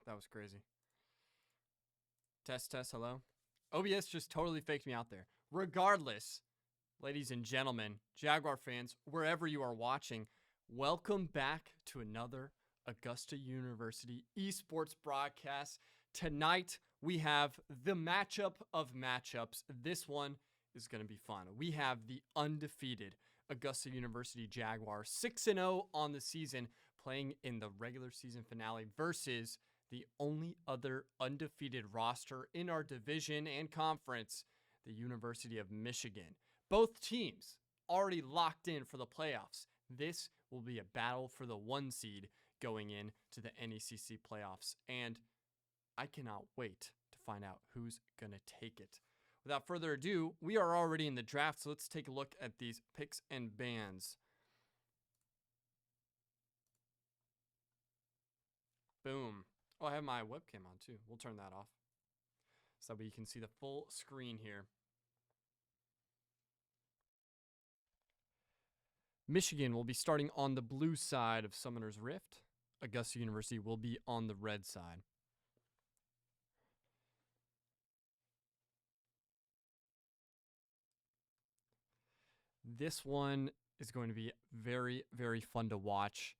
That was crazy. Test, hello. OBS just totally faked me out there. Regardless, ladies and gentlemen, Jaguar fans, wherever you are watching, welcome back to another Augusta University Esports broadcast. Tonight, we have the matchup of matchups. This one is going to be fun. We have the undefeated Augusta University Jaguars, 6-0 on the season, playing in the regular season finale versus the only other undefeated roster in our division and conference, the University of Michigan. Both teams already locked in for the playoffs. This will be a battle for the 1 seed going into the NECC playoffs, and I cannot wait to find out who's going to take it. Without further ado, we are already in the draft, so let's take a look at these picks and bans. Boom. Oh, I have my webcam on too. We'll turn that off so that you can see the full screen here. Michigan will be starting on the blue side of Summoner's Rift. Augusta University will be on the red side. This one is going to be very, very fun to watch.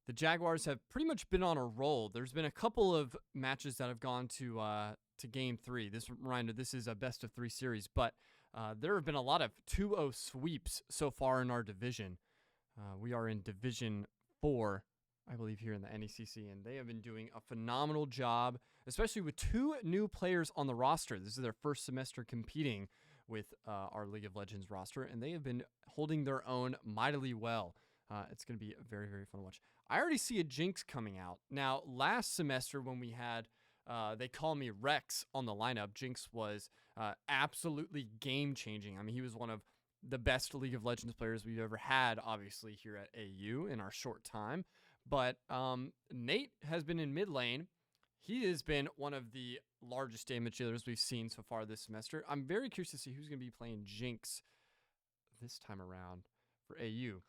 The Jaguars have pretty much been on a roll. There's been a couple of matches that have gone to Game 3. This reminder, this is a best-of-3 series, but there have been a lot of 2-0 sweeps so far in our division. We are in Division 4, I believe, here in the NECC, and they have been doing a phenomenal job, especially with 2 new players on the roster. This is their first semester competing with our League of Legends roster, and they have been holding their own mightily well. It's going to be very, very fun to watch. I already see a Jinx coming out. Now, last semester when we had, they call me Rex on the lineup, Jinx was absolutely game-changing. I mean, he was one of the best League of Legends players we've ever had, obviously, here at AU in our short time. But Nate has been in mid lane. He has been one of the largest damage dealers we've seen so far this semester. I'm very curious to see who's going to be playing Jinx this time around for AU.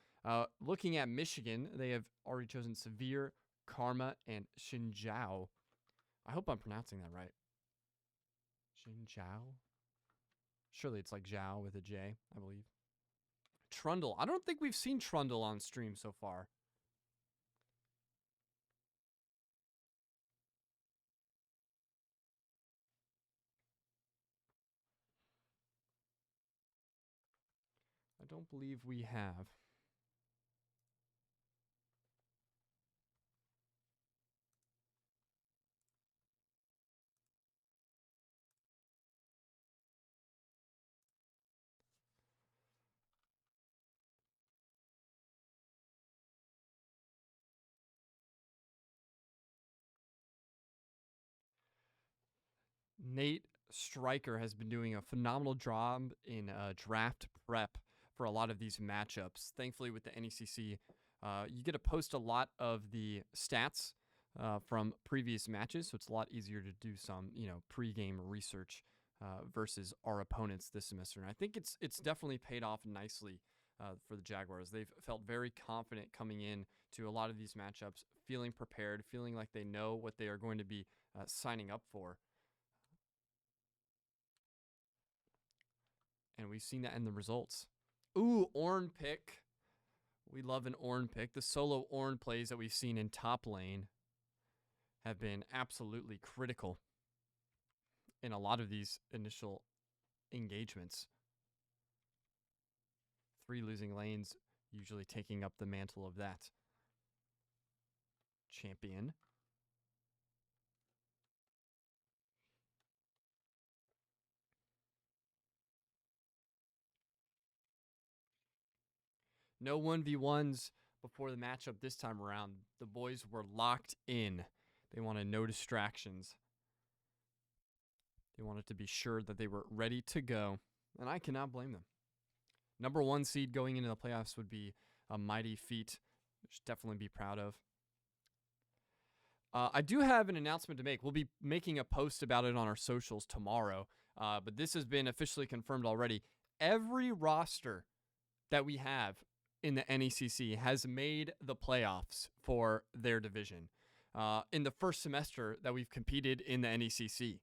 Looking at Michigan, they have already chosen Severe, Karma, and Xinjiao. I hope I'm pronouncing that right. Xinjiao? Surely it's like Zhao with a J, I believe. Trundle. I don't think we've seen Trundle on stream so far. I don't believe we have. Nate Stryker has been doing a phenomenal job in draft prep for a lot of these matchups. Thankfully, with the NECC, you get to post a lot of the stats from previous matches, so it's a lot easier to do some, pre-game research versus our opponents this semester. And I think it's definitely paid off nicely for the Jaguars. They've felt very confident coming in to a lot of these matchups, feeling prepared, feeling like they know what they are going to be signing up for. And we've seen that in the results. Ooh, Ornn pick. We love an Ornn pick. The solo Ornn plays that we've seen in top lane have been absolutely critical in a lot of these initial engagements. 3 losing lanes usually taking up the mantle of that. Champion. No 1v1s before the matchup this time around. The boys were locked in. They wanted no distractions. They wanted to be sure that they were ready to go, and I cannot blame them. Number 1 seed going into the playoffs would be a mighty feat. Should definitely be proud of. I do have an announcement to make. We'll be making a post about it on our socials tomorrow, but this has been officially confirmed already. Every roster that we have in the NECC has made the playoffs for their division. in the first semester that we've competed in the NECC.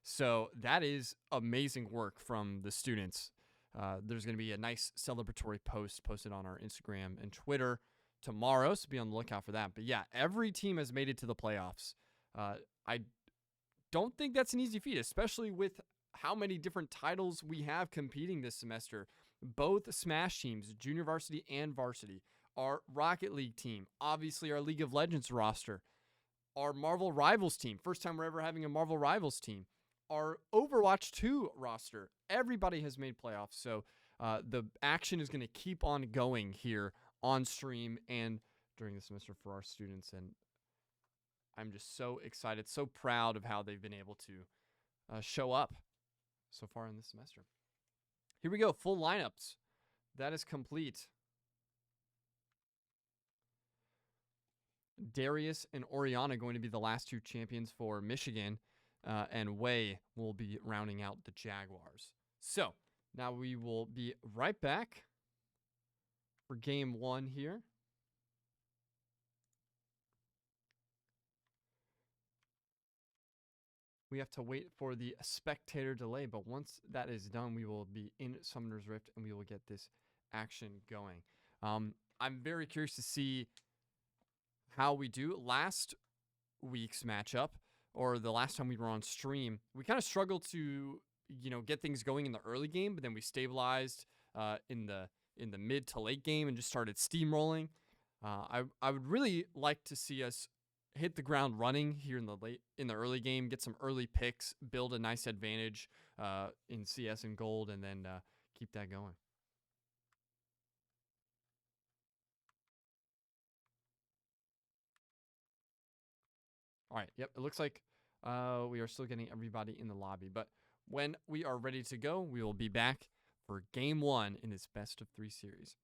So that is amazing work from the students. There's going to be a nice celebratory post posted on our Instagram and Twitter tomorrow, so be on the lookout for that. But yeah, every team has made it to the playoffs. I don't think that's an easy feat, especially with how many different titles we have competing this semester. Both Smash teams, junior varsity and varsity, our Rocket League team, obviously our League of Legends roster, our Marvel Rivals team, first time we're ever having a Marvel Rivals team, our Overwatch 2 roster. Everybody has made playoffs, so the action is going to keep on going here on stream and during the semester for our students, and I'm just so excited, so proud of how they've been able to show up so far in this semester. Here we go, full lineups. That is complete. Darius and Oriana going to be the last two champions for Michigan, and Wei will be rounding out the Jaguars. So now we will be right back for game one here. We have to wait for the spectator delay, but once that is done, we will be in Summoner's Rift and we will get this action going. I'm very curious to see how we do. Last week's matchup, or the last time we were on stream, we kind of struggled to, get things going in the early game, but then we stabilized in the mid to late game and just started steamrolling. I would really like to see us hit the ground running here in the early game, get some early picks, build a nice advantage in CS and Gold, and then keep that going. All right. Yep. It looks like we are still getting everybody in the lobby, but when we are ready to go, we will be back for game one in this best of 3 series.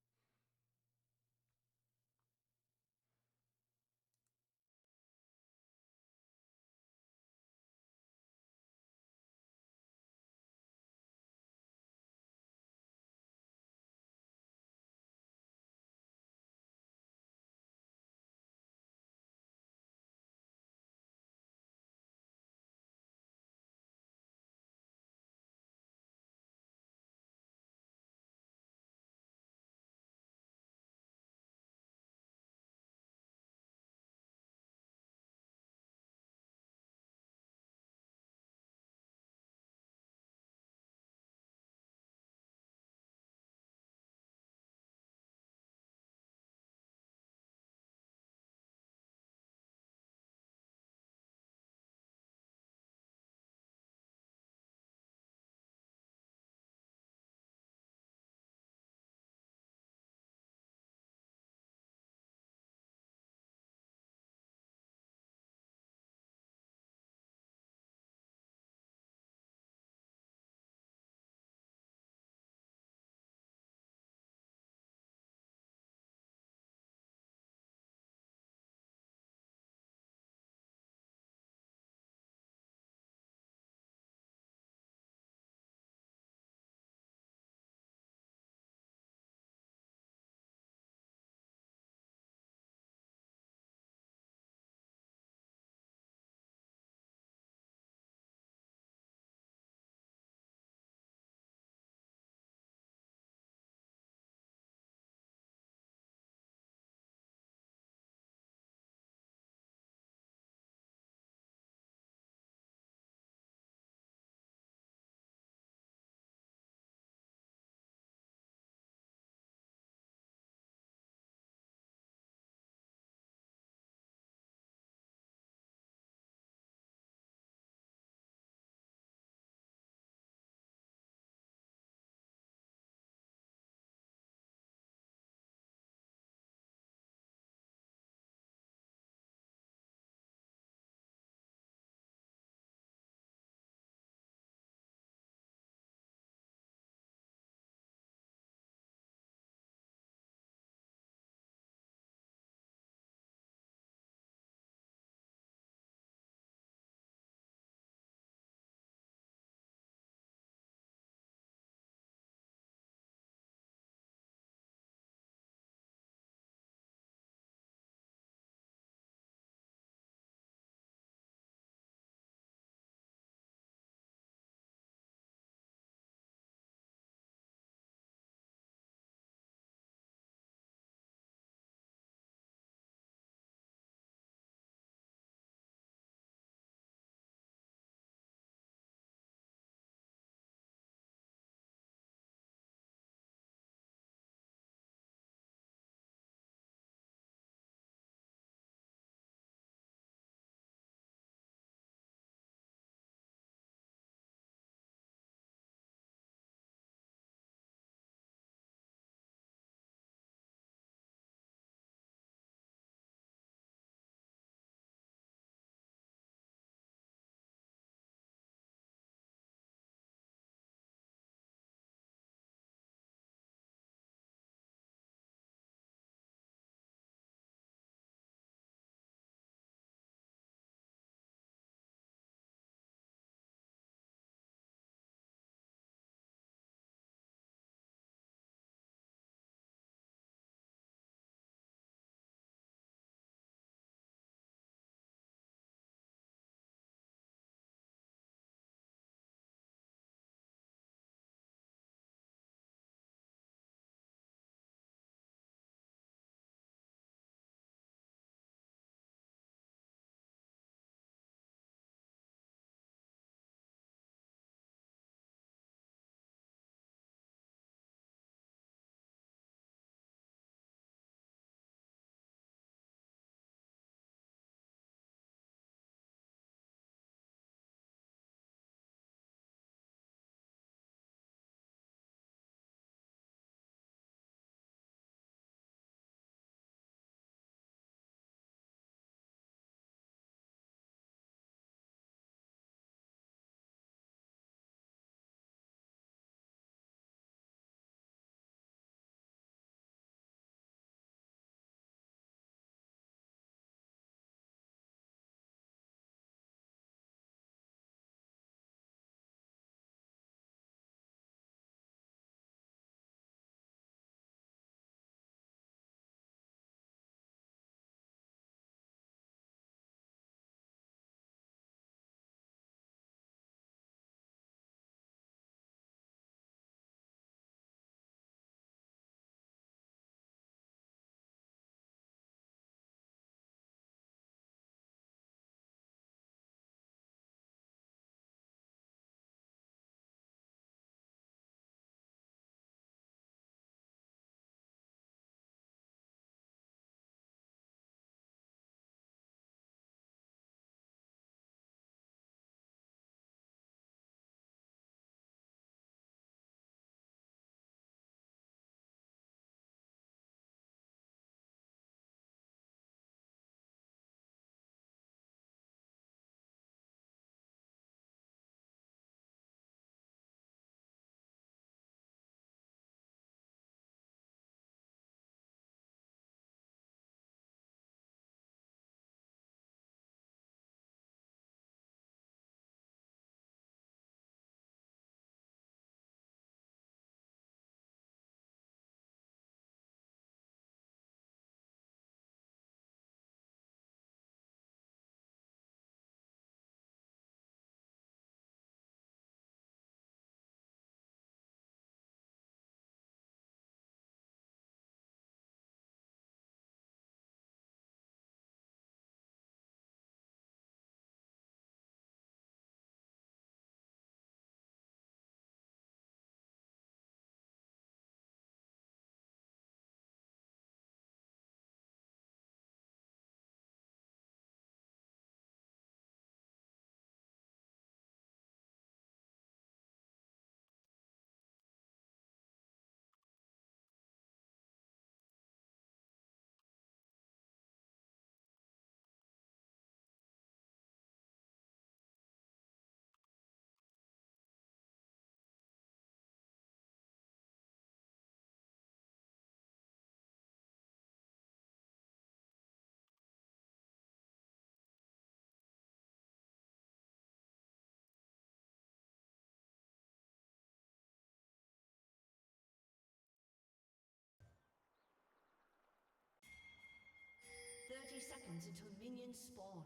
seconds until minions spawn.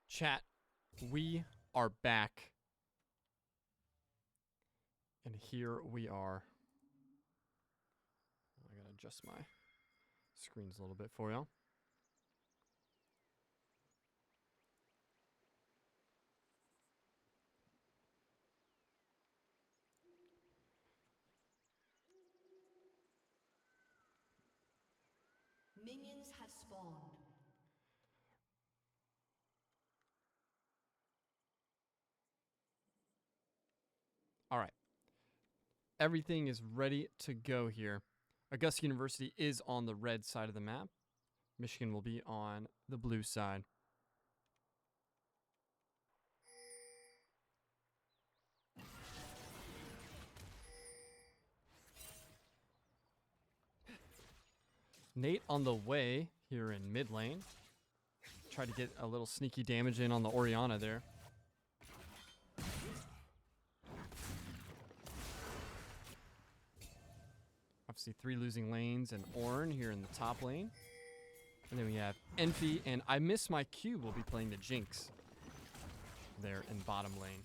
Chat, we are back. And here we are. I gotta adjust my screens a little bit for y'all. Minions have spawned. All right. Everything is ready to go here. Augusta University is on the red side of the map. Michigan will be on the blue side. Nate on the way here in mid lane. Try to get a little sneaky damage in on the Orianna there. Obviously 3 losing lanes and Ornn here in the top lane. And then we have Envy and I Miss My Q will be playing the Jinx there in bottom lane.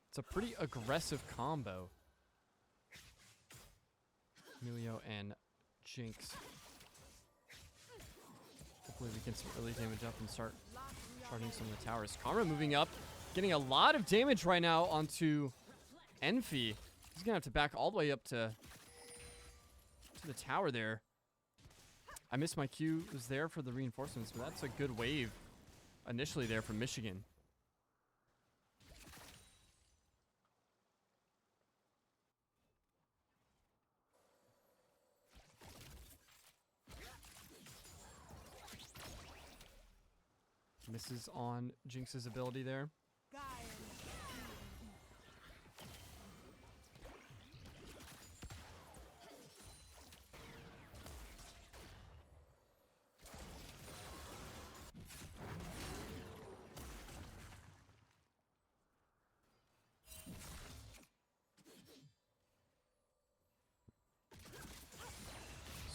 It's a pretty aggressive combo. Emilio and Jinx. Hopefully we get some early damage up and start charging some of the towers. Karma moving up, getting a lot of damage right now onto Envy. He's gonna have to back all the way up to the tower there. I Miss My Q was there for the reinforcements, but that's a good wave initially there from Michigan. Misses on Jinx's ability there.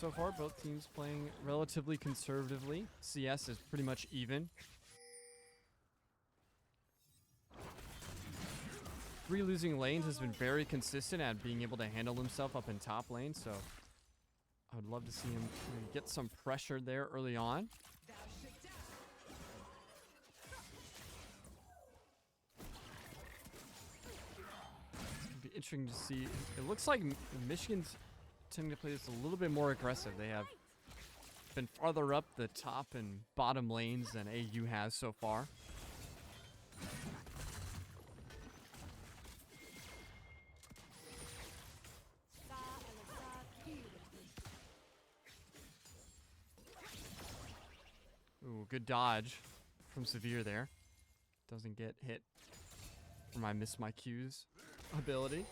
So far, both teams playing relatively conservatively. CS is pretty much even. 3 losing lanes has been very consistent at being able to handle himself up in top lane, so I would love to see him get some pressure there early on. It's going to be interesting to see. It looks like Michigan's tending to play this a little bit more aggressive. They have been farther up the top and bottom lanes than AU has so far. Ooh, good dodge from Severe there. Doesn't get hit from I Miss My Q's ability.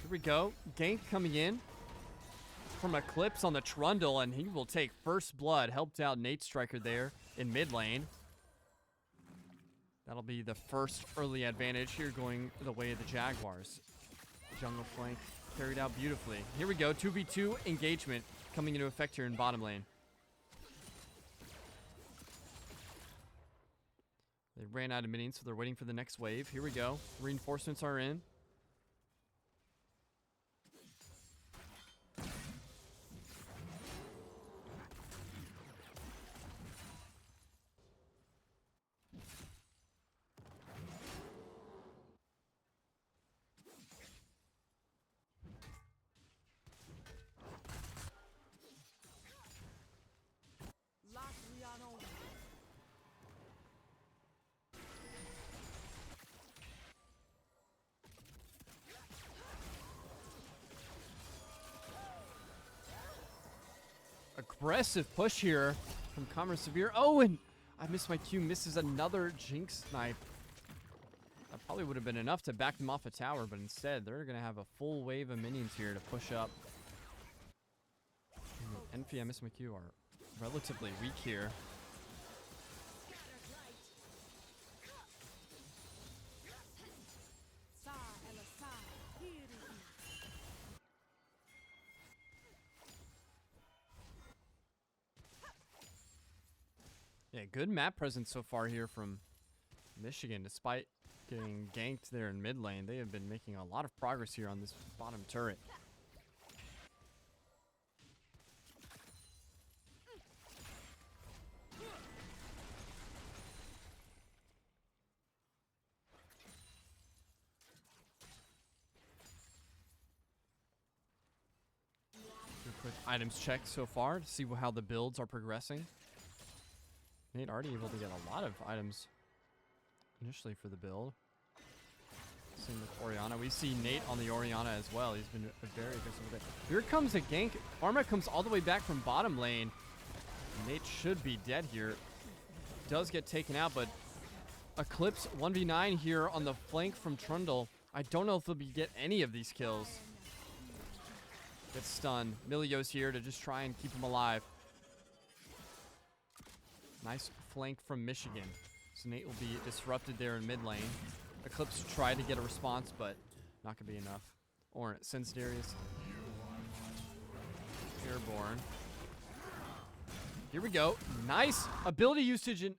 Here we go. Gank coming in from Eclipse on the Trundle, and he will take first blood. Helped out Nate Striker there in mid lane. That'll be the first early advantage here going the way of the Jaguars. Jungle flank carried out beautifully. Here we go. 2v2 engagement coming into effect here in bottom lane. They ran out of minions, so they're waiting for the next wave. Here we go. Reinforcements are in. Aggressive push here from Commerce Severe. Oh, and I Miss My Q misses another Jinx snipe. That probably would have been enough to back them off a tower, but instead they're going to have a full wave of minions here to push up. Envy and Miss My Q are relatively weak here. Yeah, good map presence so far here from Michigan, despite getting ganked there in mid lane. They have been making a lot of progress here on this bottom turret. Do a quick items check so far to see how the builds are progressing. Nate already able to get a lot of items initially for the build. Same with Orianna. We see Nate on the Orianna as well. He's been very aggressive with it. Here comes a gank. Arma comes all the way back from bottom lane. Nate should be dead here. Does get taken out, but Eclipse 1v9 here on the flank from Trundle. I don't know if they'll get any of these kills. Gets stunned. Milio's here to just try and keep him alive. Nice flank from Michigan. So Nate will be disrupted there in mid lane. Eclipse tried to get a response, but not going to be enough. Or sends Darius. Airborne. Here we go. Nice ability usage in...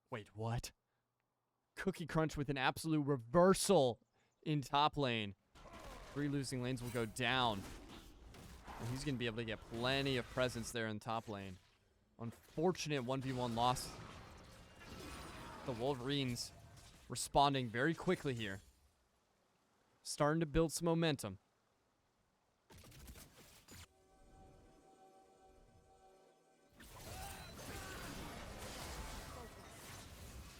Wait, what? Cookie Crunch with an absolute reversal in top lane. 3 losing lanes will go down. And he's going to be able to get plenty of presence there in top lane. Unfortunate 1v1 loss. The Wolverines responding very quickly here. Starting to build some momentum.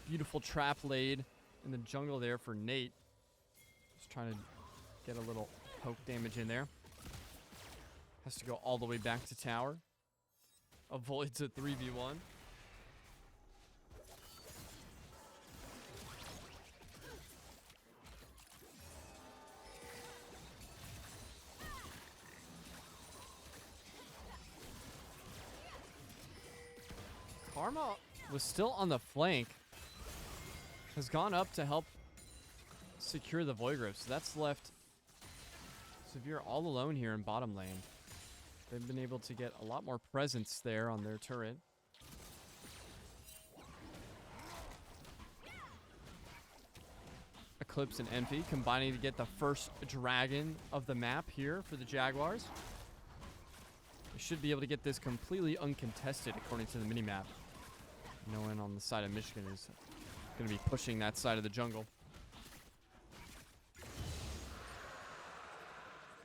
Beautiful trap laid in the jungle there for Nate. Just trying to get a little poke damage in there. Has to go all the way back to tower. Avoids a 3v1. Karma was still on the flank. Has gone up to help secure the Voidgrove. So that's left Severe all alone here in bottom lane. They've been able to get a lot more presence there on their turret. Eclipse and Envy combining to get the first dragon of the map here for the Jaguars. They should be able to get this completely uncontested according to the minimap. No one on the side of Michigan is going to be pushing that side of the jungle.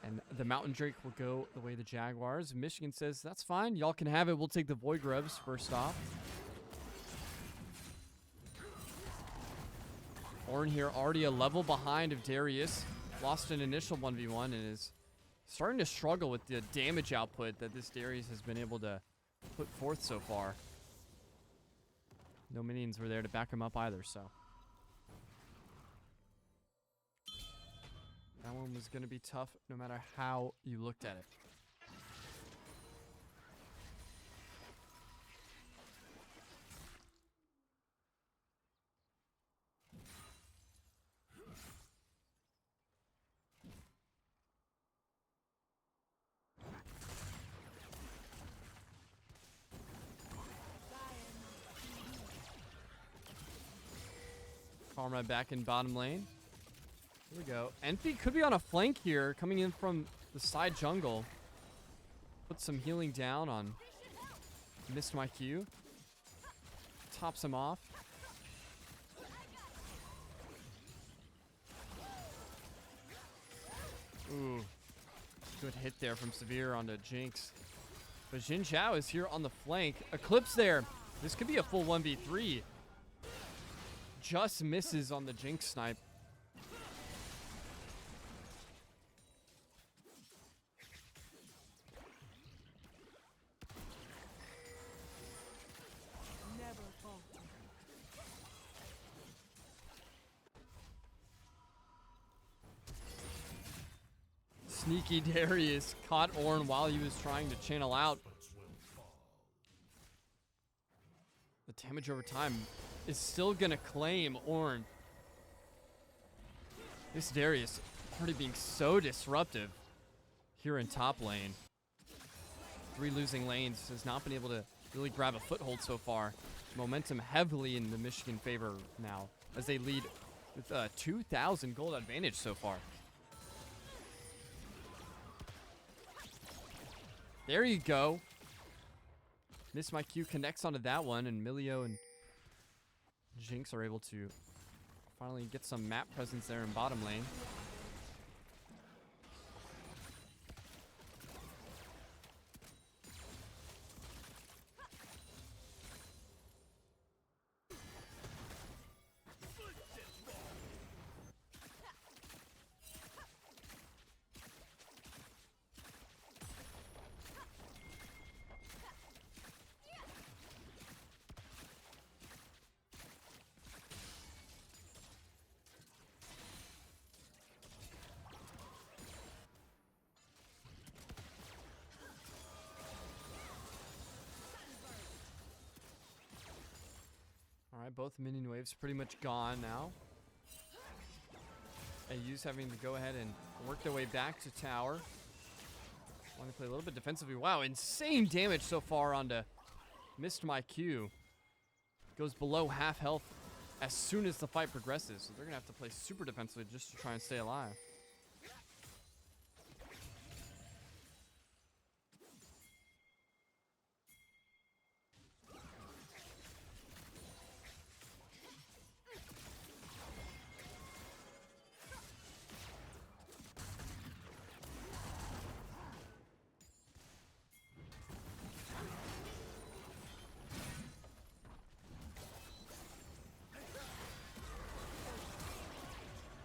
And the Mountain Drake will go the way of the Jaguars. Michigan says, that's fine. Y'all can have it. We'll take the Void Grubs first off. Ornn here already a level behind of Darius. Lost an initial 1v1 and is starting to struggle with the damage output that this Darius has been able to put forth so far. No minions were there to back him up either, so. That one was going to be tough no matter how you looked at it. Karma back in bottom lane. Here we go. Envy could be on a flank here, coming in from the side jungle. Put some healing down on Missed My Q. Tops him off. Ooh. Good hit there from Severe onto Jinx. But Xin Zhao is here on the flank. Eclipse there. This could be a full 1v3. Just misses on the Jinx snipe. Sneaky Darius caught Ornn while he was trying to channel out. The damage over time is still gonna claim Ornn. This Darius already being so disruptive here in top lane. 3 losing lanes, has not been able to really grab a foothold so far. Momentum heavily in the Michigan favor now as they lead with a 2,000 gold advantage so far. There you go. Miss My Q connects onto that one, and Milio and Jinx are able to finally get some map presence there in bottom lane. Alright, both minion waves pretty much gone now. AU's having to go ahead and work their way back to tower. Want to play a little bit defensively. Wow, insane damage so far onto Missed My Q. Goes below half health as soon as the fight progresses. So they're going to have to play super defensively just to try and stay alive.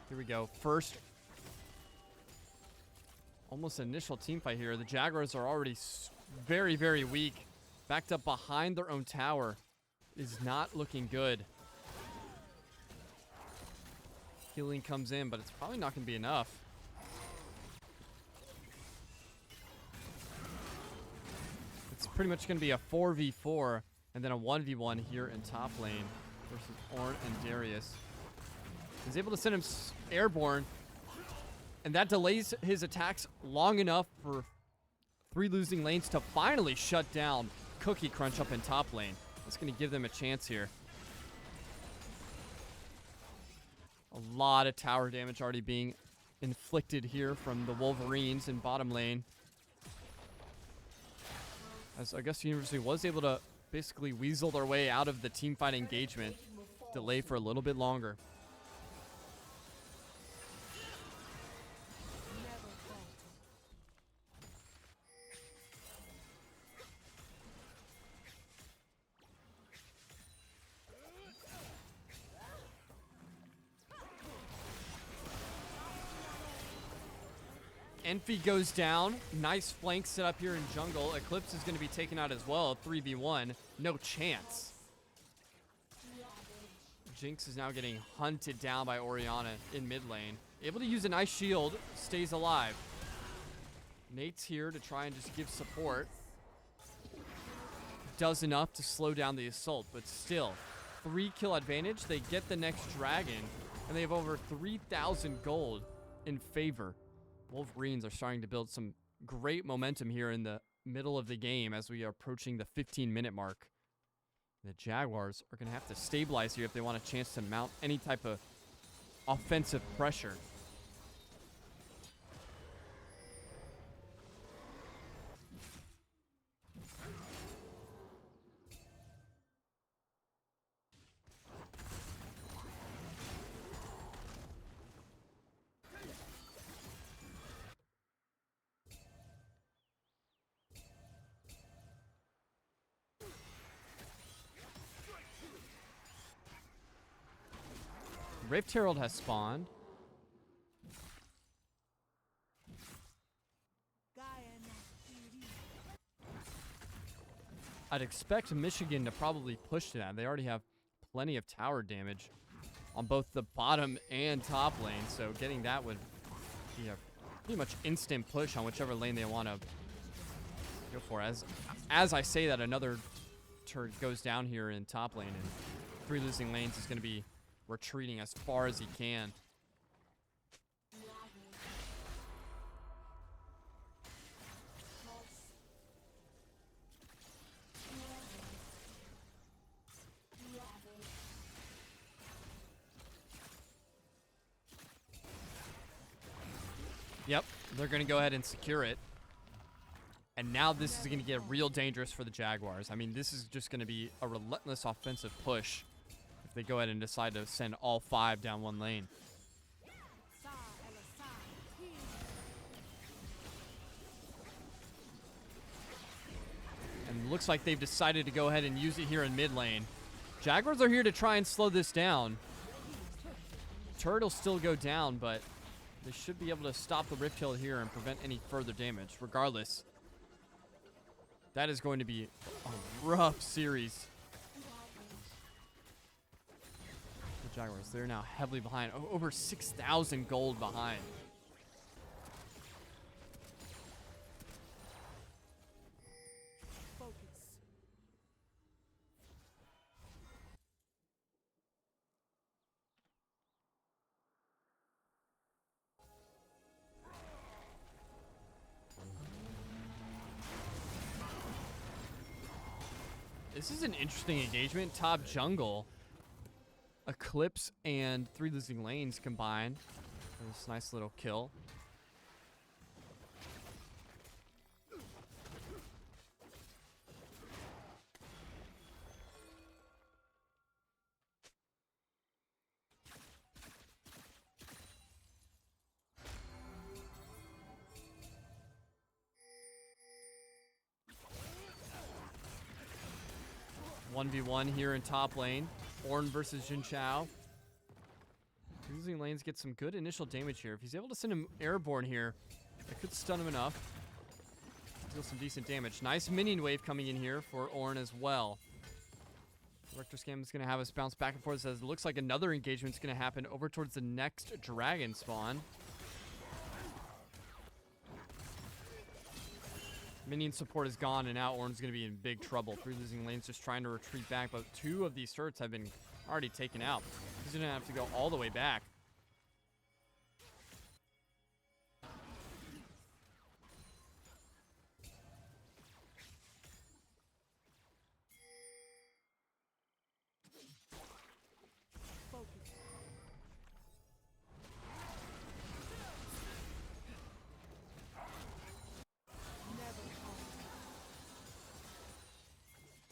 Here we go. First, almost initial team fight here. The Jaguars are already very, very weak. Backed up behind their own tower. Is not looking good. Healing comes in, but it's probably not going to be enough. It's pretty much going to be a 4v4 and then a 1v1 here in top lane versus Ornn and Darius. He's able to send him airborne, and that delays his attacks long enough for 3 losing lanes to finally shut down Cookie Crunch up in top lane. That's going to give them a chance here. A lot of tower damage already being inflicted here from the Wolverines in bottom lane. As Augusta University was able to basically weasel their way out of the teamfight engagement, delay for a little bit longer. Envy goes down. Nice flank set up here in jungle. Eclipse is going to be taken out as well. 3v1. No chance. Jinx is now getting hunted down by Orianna in mid lane. Able to use an ice shield. Stays alive. Nate's here to try and just give support. Does enough to slow down the assault, but still. 3 kill advantage. They get the next dragon, and they have over 3,000 gold in favor. Wolverines are starting to build some great momentum here in the middle of the game as we are approaching the 15-minute mark. The Jaguars are going to have to stabilize here if they want a chance to mount any type of offensive pressure. Rift Herald has spawned. I'd expect Michigan to probably push to that. They already have plenty of tower damage on both the bottom and top lane, so getting that would be a pretty much instant push on whichever lane they want to go for. As I say that, another turret goes down here in top lane, and 3 losing lanes is going to be retreating as far as he can. Yep, they're going to go ahead and secure it. And now this is going to get real dangerous for the Jaguars. I mean, this is just going to be a relentless offensive push if they go ahead and decide to send all 5 down one lane. And looks like they've decided to go ahead and use it here in mid lane. Jaguars are here to try and slow this down. Turret will still go down, but they should be able to stop the Rift Hill here and prevent any further damage. Regardless, that is going to be a rough series. The Jaguars, they're now heavily behind. Over 6,000 gold behind. This is an interesting engagement. Top jungle. Eclipse and 3 losing lanes combined. This nice little kill. One v one here in top lane. Ornn versus Jin Chao. Losing lanes get some good initial damage here. If he's able to send him airborne here, that could stun him enough. Deal some decent damage. Nice minion wave coming in here for Ornn as well. Rector Scam is going to have us bounce back and forth as it looks like another engagement is going to happen over towards the next dragon spawn. Minion support is gone, and now Ornn's going to be in big trouble. 3 losing lanes just trying to retreat back, but 2 of these turrets have been already taken out. He's going to have to go all the way back.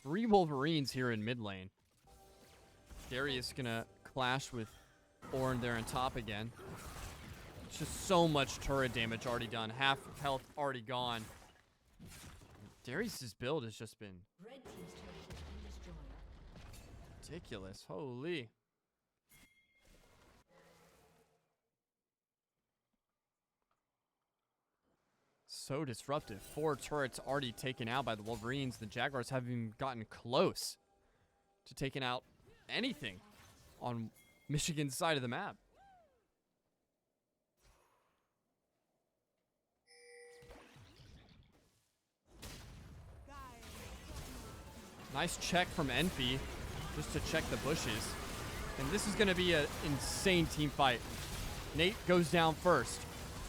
Three Wolverines here in mid lane. Darius gonna clash with Ornn there on top again. It's just so much turret damage already done. Half health already gone. Darius's build has just been Red team's turret has been destroyed. ridiculous. Holy. So disruptive. 4 turrets already taken out by the Wolverines. The Jaguars haven't even gotten close to taking out anything on Michigan's side of the map. Nice check from Enfi just to check the bushes. And this is going to be an insane team fight. Nate goes down first.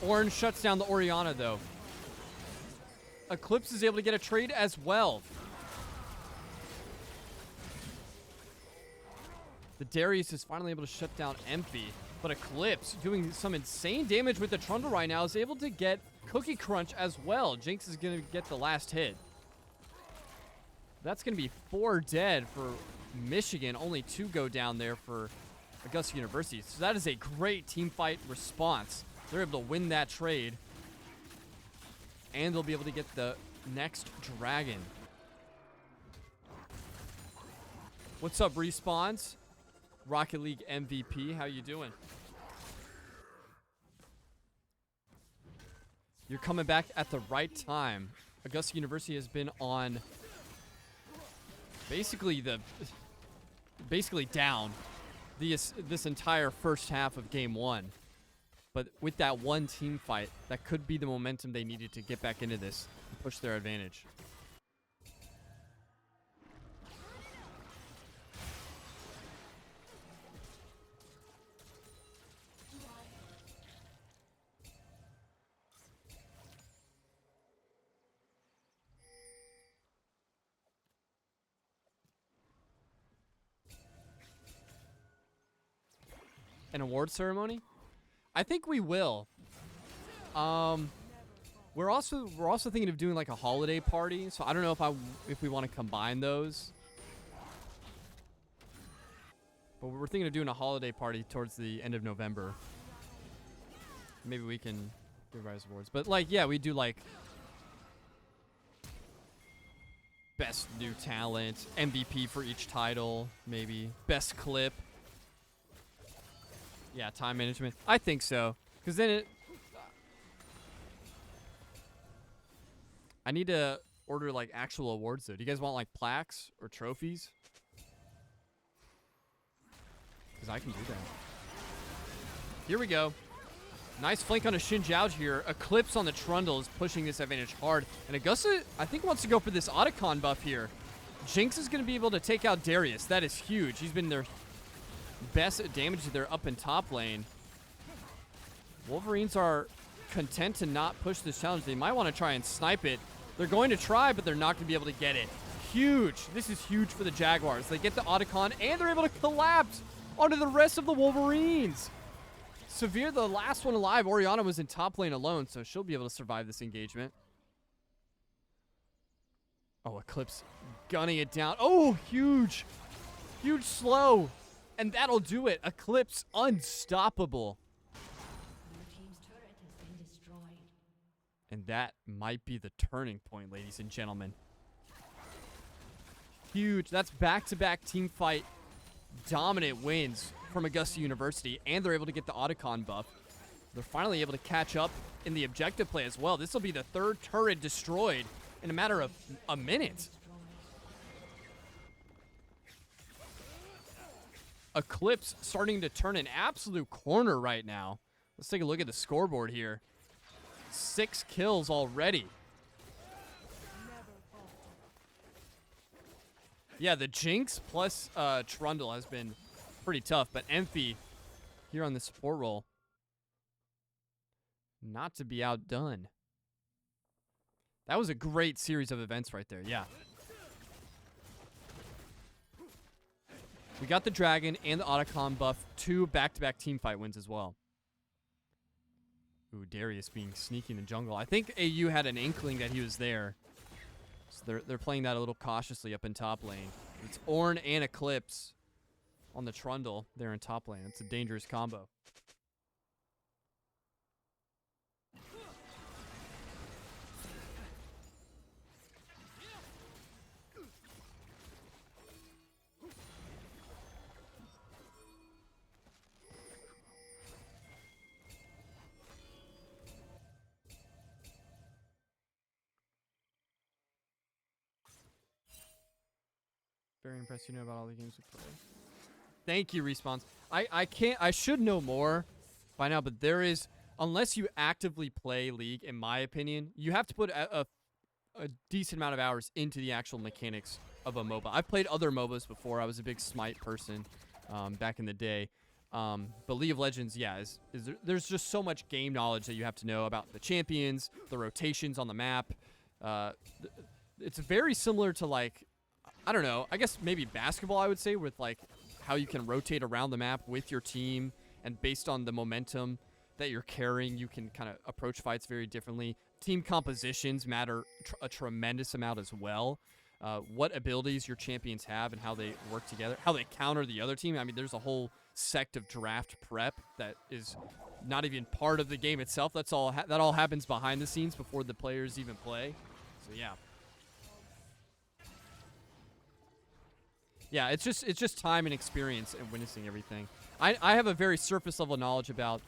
Ornn shuts down the Orianna though. Eclipse is able to get a trade as well. The Darius is finally able to shut down Emphy, but Eclipse, doing some insane damage with the Trundle right now, is able to get Cookie Crunch as well. Jinx is going to get the last hit. That's going to be 4 dead for Michigan. Only 2 go down there for Augusta University. So that is a great team fight response. They're able to win that trade. And they'll be able to get the next dragon. What's up, Respawns? Rocket League MVP, how you doing? You're coming back at the right time. Augusta University has been on basically down this entire first half of game 1. But with that one team fight, that could be the momentum they needed to get back into this and push their advantage. An award ceremony? I think we will. We're also thinking of doing like a holiday party. So I don't know if we want to combine those. But we're thinking of doing a holiday party towards the end of November. Maybe we can do Rise Awards. But like, yeah, we do like best new talent, MVP for each title, maybe best clip. Yeah, time management. I think so. Because then I need to order like actual awards though. Do you guys want like plaques or trophies? Because I can do that. Here we go. Nice flank on a Xin Zhao here. Eclipse on the Trundle is pushing this advantage hard. And Augusta, I think, wants to go for this Otacon buff here. Jinx is going to be able to take out Darius. That is huge. He's been their best damage to their up and top lane. Wolverines are content to not push this challenge. They might want to try and snipe it. They're going to try, but they're not going to be able to get it. Huge. This is huge for the Jaguars. They get the Otacon, and they're able to collapse onto the rest of the Wolverines. Severe, the last one alive. Orianna was in top lane alone, so she'll be able to survive this engagement. Oh, Eclipse gunning it down. Oh, huge. Huge slow. And that'll do it. Eclipse unstoppable. Your team's turret has been destroyed. And that might be the turning point, ladies and gentlemen. Huge. That's back-to-back team fight dominant wins from Augusta University, and they're able to get the Otacon buff. They're finally able to catch up in the objective play as well. This will be the third turret destroyed in a matter of a minute. Eclipse starting to turn an absolute corner right now. Let's take a look at the scoreboard here. 6 kills already. Yeah, the Jinx plus Trundle has been pretty tough, but Emphy here on the support role, not to be outdone. That was a great series of events right there, yeah. We got the Dragon and the Otacon buff, 2 back-to-back teamfight wins as well. Ooh, Darius being sneaky in the jungle. I think AU had an inkling that he was there. So they're playing that a little cautiously up in top lane. It's Ornn and Eclipse on the Trundle there in top lane. It's a dangerous combo. Very impressed you know about all the games we play. Thank you, Respawns. I should know more by now, but there is, unless you actively play League, in my opinion, you have to put a decent amount of hours into the actual mechanics of a MOBA. I've played other MOBAs before. I was a big Smite person back in the day. But League of Legends, yeah, there's just so much game knowledge that you have to know about the champions, the rotations on the map. It's very similar to, like, I don't know, I guess maybe basketball, I would say, with like how you can rotate around the map with your team, and based on the momentum that you're carrying, you can kind of approach fights very differently. Team compositions matter a tremendous amount as well. What abilities your champions have and how they work together, how they counter the other team. I mean, there's a whole sect of draft prep that is not even part of the game itself. That all happens behind the scenes before the players even play. So yeah. Yeah, it's just time and experience and witnessing everything. I have a very surface level knowledge about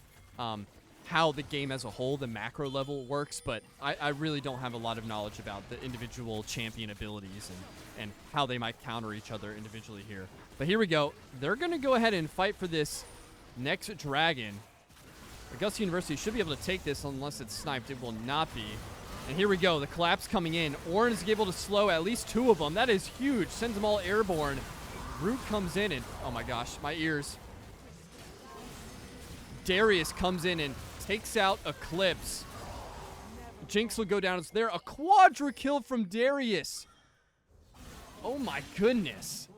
how the game as a whole, the macro level, works, but I really don't have a lot of knowledge about the individual champion abilities and how they might counter each other individually here. But here we go. They're going to go ahead and fight for this next dragon. Augusta University should be able to take this unless it's sniped. It will not be. And here we go. The collapse coming in. Ornn is able to slow at least 2 of them. That is huge. Sends them all airborne. Root comes in and, oh my gosh, my ears. Darius comes in and takes out Eclipse. Jinx will go down as there. A quadra kill from Darius. Oh my goodness.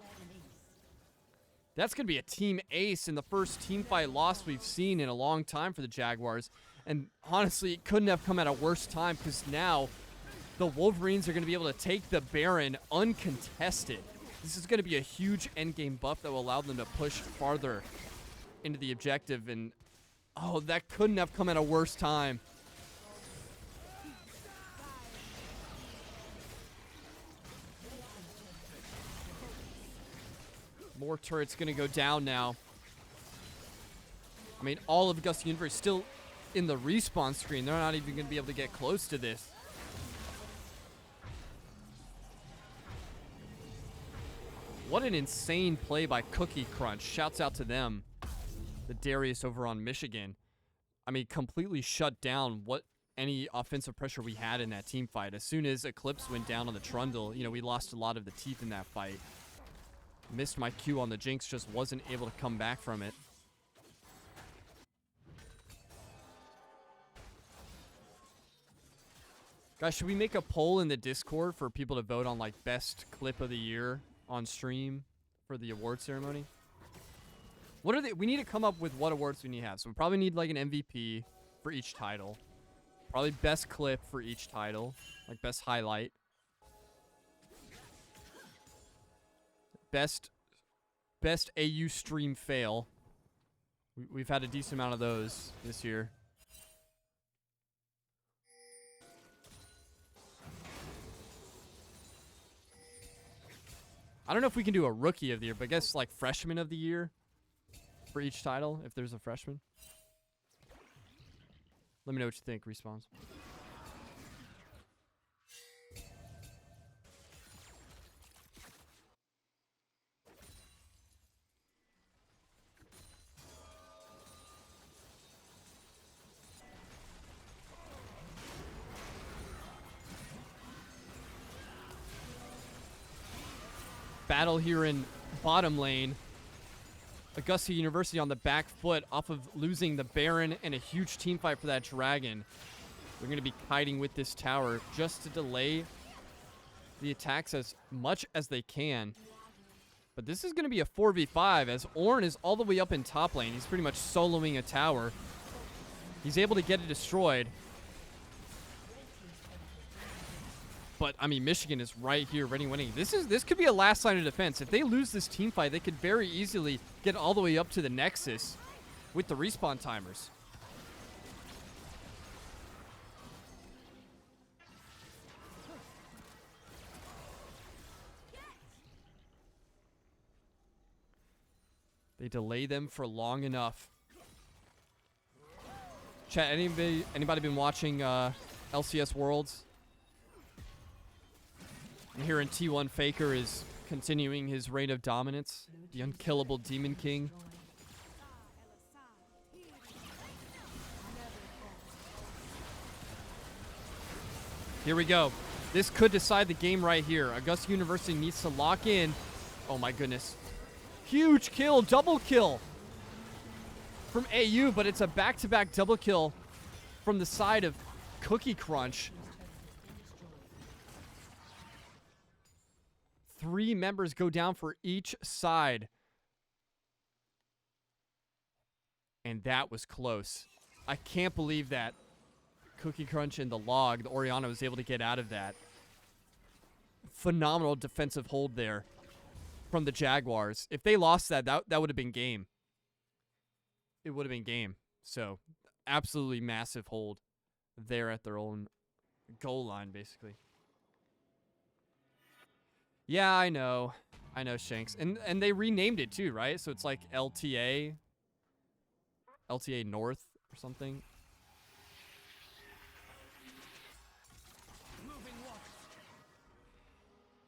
That's going to be a team ace in the first team fight loss we've seen in a long time for the Jaguars. And honestly, it couldn't have come at a worse time because now the Wolverines are going to be able to take the Baron uncontested. This is going to be a huge endgame buff that will allow them to push farther into the objective. And, oh, that couldn't have come at a worse time. More turrets going to go down now. I mean, all of Augusta Universe still in the respawn screen. They're not even going to be able to get close to this. What an insane play by Cookie Crunch. Shouts out to them. The Darius over on Michigan. I mean, completely shut down what any offensive pressure we had in that team fight. As soon as Eclipse went down on the Trundle, you know, we lost a lot of the teeth in that fight. Missed my Q on the Jinx, just wasn't able to come back from it. Guys, should we make a poll in the Discord for people to vote on, like, best clip of the year on stream for the award ceremony? What are they? We need to come up with what awards we need to have. So we probably need, like, an MVP for each title. Probably best clip for each title. Like, best highlight. Best AU stream fail. We've had a decent amount of those this year. I don't know if we can do a rookie of the year, but I guess like freshman of the year for each title, if there's a freshman. Let me know what you think, Respawns. Battle here in bottom lane. Augusta University on the back foot off of losing the Baron and a huge team fight for that Dragon. They're going to be kiting with this tower just to delay the attacks as much as they can. But this is going to be a 4v5 as Ornn is all the way up in top lane. He's pretty much soloing a tower. He's able to get it destroyed. But, I mean, Michigan is right here, ready winning. This could be a last line of defense. If they lose this team fight, they could very easily get all the way up to the Nexus with the respawn timers. They delay them for long enough. Chat, anybody been watching LCS Worlds? And here in T1, Faker is continuing his reign of dominance. The unkillable Demon King. Here we go. This could decide the game right here. Augusta University needs to lock in. Oh my goodness. Huge kill, double kill from AU, but it's a back-to-back double kill from the side of Cookie Crunch. 3 members go down for each side. And that was close. I can't believe that Cookie Crunch and the log, the Orianna, was able to get out of that. Phenomenal defensive hold there from the Jaguars. If they lost that would have been game. It would have been game. So, absolutely massive hold there at their own goal line, basically. Yeah, I know. I know, Shanks. And they renamed it too, right? So it's like LTA North or something.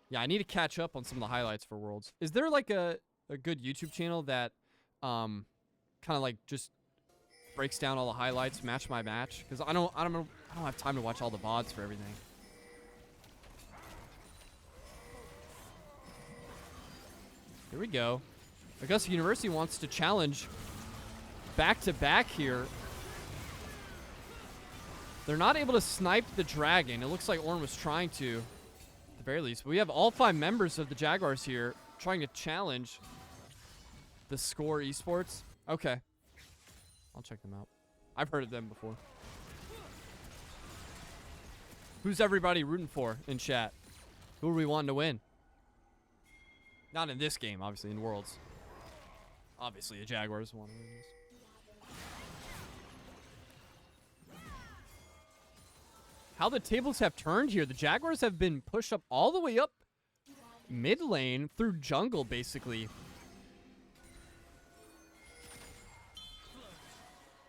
Yeah, I need to catch up on some of the highlights for Worlds. Is there like a good YouTube channel that kind of like just breaks down all the highlights match by match? Because I don't have time to watch all the VODs for everything. Here we go. Augusta University wants to challenge back-to-back here. They're not able to snipe the Dragon. It looks like Ornn was trying to, at the very least. But we have all 5 members of the Jaguars here trying to challenge the Score Esports. Okay. I'll check them out. I've heard of them before. Who's everybody rooting for in chat? Who are we wanting to win? Not in this game, obviously, in Worlds. Obviously, the Jaguars want to win this. How the tables have turned here. The Jaguars have been pushed up all the way up mid lane through jungle, basically.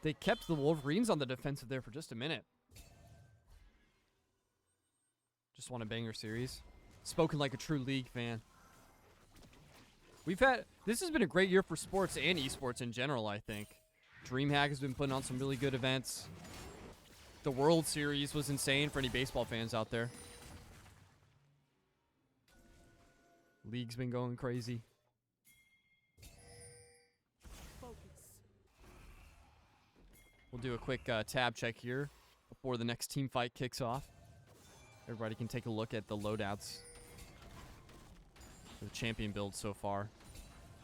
They kept the Wolverines on the defensive there for just a minute. Just want a banger series. Spoken like a true League fan. This has been a great year for sports and esports in general, I think. DreamHack has been putting on some really good events. The World Series was insane for any baseball fans out there. League's been going crazy. We'll do a quick tab check here before the next team fight kicks off. Everybody can take a look at the loadouts for the champion build so far.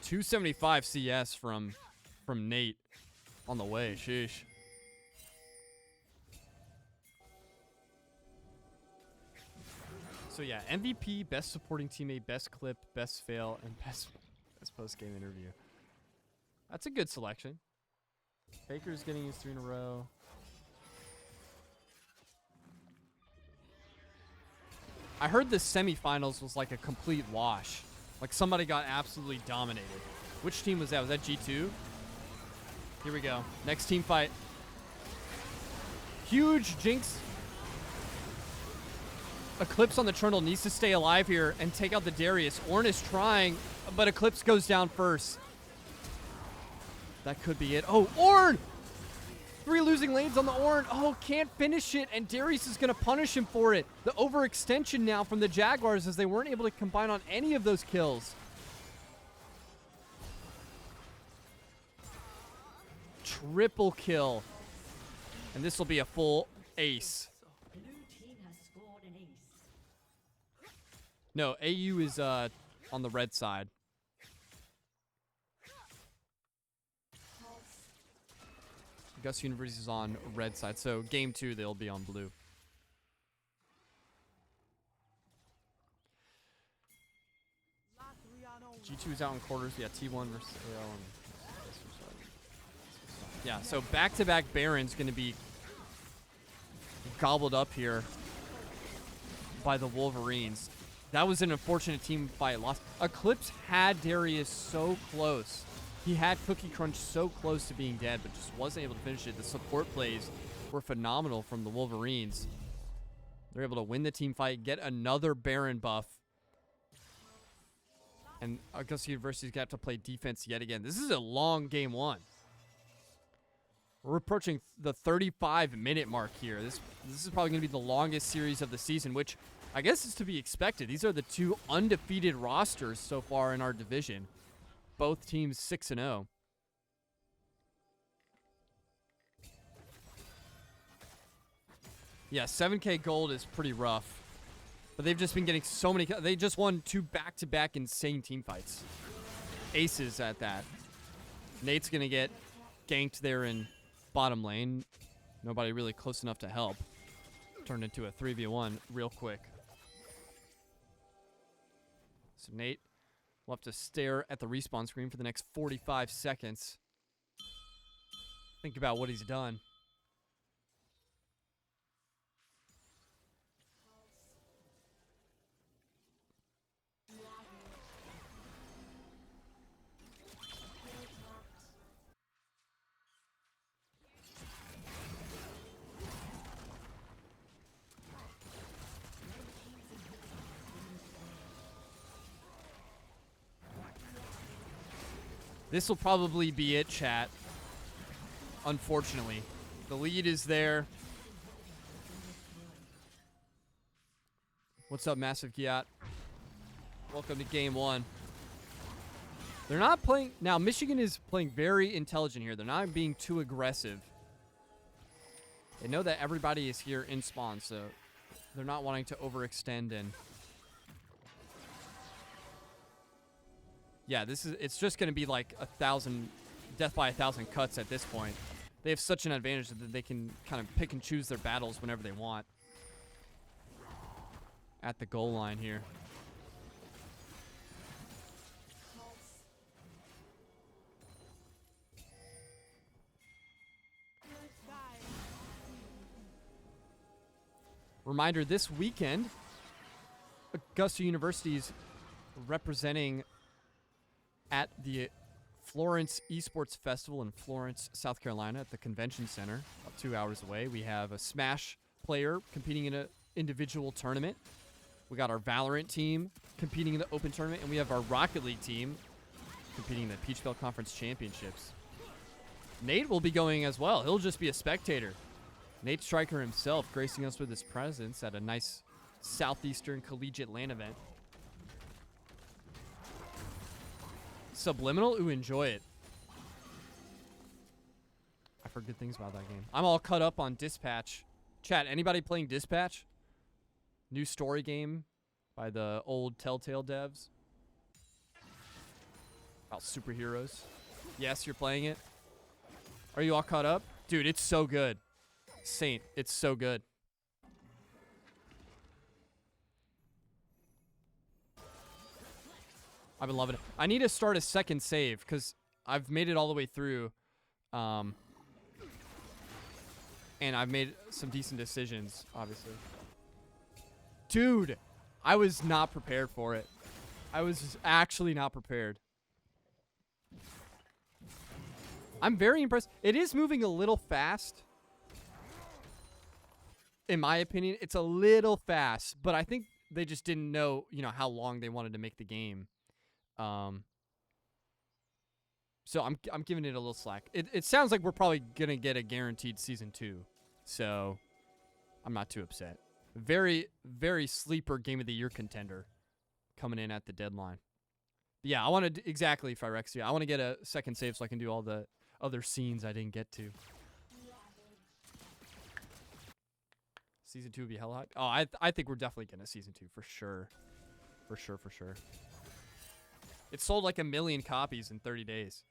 275 CS from Nate on the way. Sheesh. So yeah, MVP, best supporting teammate, best clip, best fail, and best post-game interview. That's a good selection. Baker's getting his 3 in a row. I heard the semifinals was like a complete wash. Like somebody got absolutely dominated. Which team was that? Was that G2? Here we go. Next team fight. Huge Jinx. Eclipse on the Trundle needs to stay alive here and take out the Darius. Ornn is trying, but Eclipse goes down first. That could be it. Oh, Ornn! 3 losing lanes on the Ornn. Oh, can't finish it, and Darius is going to punish him for it. The overextension now from the Jaguars as they weren't able to combine on any of those kills. Triple kill. And this will be a full ace. Blue team has scored an ace. No, AU is on the red side. Augusta University is on red side, so game 2 they'll be on blue. G2 is out in quarters. Yeah, T1 versus AL. Yeah, so back-to-back Baron's going to be gobbled up here by the Wolverines. That was an unfortunate team fight loss. Eclipse had Darius so close. He had Cookie Crunch so close to being dead, but just wasn't able to finish it. The support plays were phenomenal from the Wolverines. They're able to win the team fight, get another Baron buff. And Augusta University's got to play defense yet again. This is a long game 1. We're approaching the 35-minute mark here. This is probably going to be the longest series of the season, which I guess is to be expected. These are the 2 undefeated rosters so far in our division. Both teams 6-0. Yeah, 7K gold is pretty rough. But they've just been getting so many. They just won 2 back-to-back insane team fights. Aces at that. Nate's going to get ganked there in bottom lane. Nobody really close enough to help. Turned into a 3v1 real quick. So Nate will have to stare at the respawn screen for the next 45 seconds. Think about what he's done. This will probably be it, chat. Unfortunately. The lead is there. What's up, Massive Giat? Welcome to game 1. They're not playing... Now, Michigan is playing very intelligent here. They're not being too aggressive. They know that everybody is here in spawn, so they're not wanting to overextend and... Yeah, it's just going to be like 1,000, death by 1,000 cuts at this point. They have such an advantage that they can kind of pick and choose their battles whenever they want. at the goal line here. Reminder, this weekend, Augusta University is representing at the Florence Esports Festival in Florence, South Carolina at the Convention Center, about 2 hours away. We have a Smash player competing in an individual tournament. We got our Valorant team competing in the open tournament, and we have our Rocket League team competing in the Peach Belt Conference Championships. Nate will be going as well. He'll just be a spectator. Nate Stryker himself gracing us with his presence at a nice Southeastern Collegiate LAN event. Subliminal? Ooh, enjoy it. I've heard good things about that game. I'm all cut up on Dispatch. Chat, anybody playing Dispatch? New story game by the old Telltale devs. About superheroes. Yes, you're playing it. Are you all caught up? Dude, it's so good. Saint, it's so good. I've been loving it. I need to start a second save because I've made it all the way through. And I've made some decent decisions, obviously. Dude, I was not prepared for it. I was actually not prepared. I'm very impressed. It is moving a little fast. In my opinion, it's a little fast, but I think they just didn't know, how long they wanted to make the game. So I'm giving it a little slack. It sounds like we're probably gonna get a guaranteed season 2, so I'm not too upset. Very, very sleeper game of the year contender coming in at the deadline. But yeah, I want to exactly Phyrexia. I want to get a second save so I can do all the other scenes I didn't get to. Season 2 would be hella hot. Oh, I think we're definitely getting a season 2 for sure. For sure. It sold like 1 million copies in 30 days.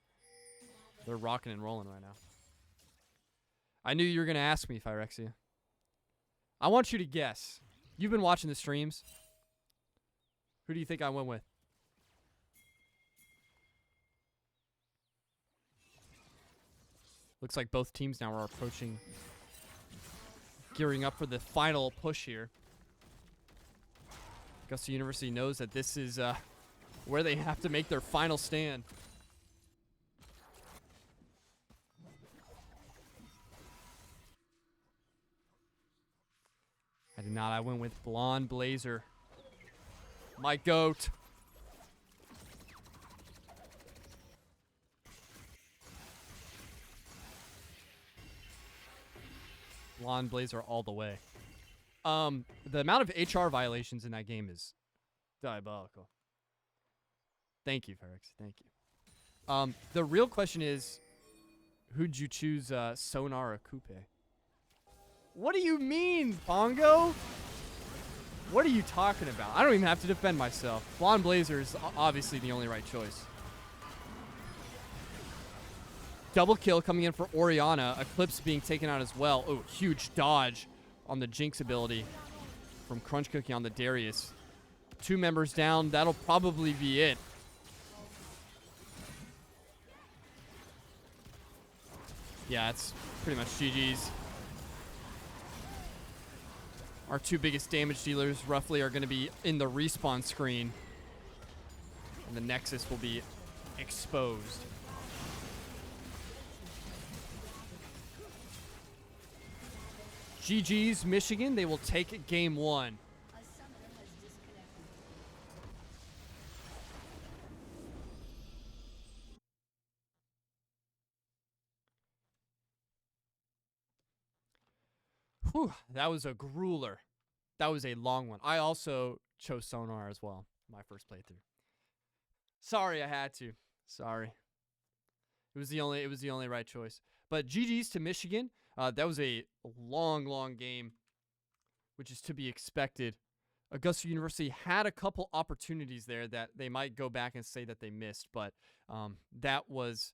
They're rocking and rolling right now. I knew you were going to ask me, Phyrexia. I want you to guess. You've been watching the streams. Who do you think I went with? Looks like both teams now are approaching, gearing up for the final push here. Augusta University knows that this is where they have to make their final stand. I did not. I went with Blonde Blazer. My goat. Blonde Blazer all the way. The amount of HR violations in that game is diabolical. Thank you, Ferex. Thank you. The real question is, who'd you choose, Sonar or Coupe? What do you mean, Pongo? What are you talking about? I don't even have to defend myself. Blonde Blazer is obviously the only right choice. Double kill coming in for Oriana. Eclipse being taken out as well. Oh, huge dodge on the Jinx ability from Crunch Cookie on the Darius. 2 members down. That'll probably be it. Yeah, it's pretty much GG's. Our 2 biggest damage dealers roughly are going to be in the respawn screen. And the Nexus will be exposed. GG's Michigan. They will take game 1. Whew, that was a grueler. That was a long one. I also chose Sonar as well, my first playthrough. Sorry, I had to. Sorry. It was the only right choice. But GG's to Michigan. That was a long game, which is to be expected. Augusta University had a couple opportunities there that they might go back and say that they missed, but that was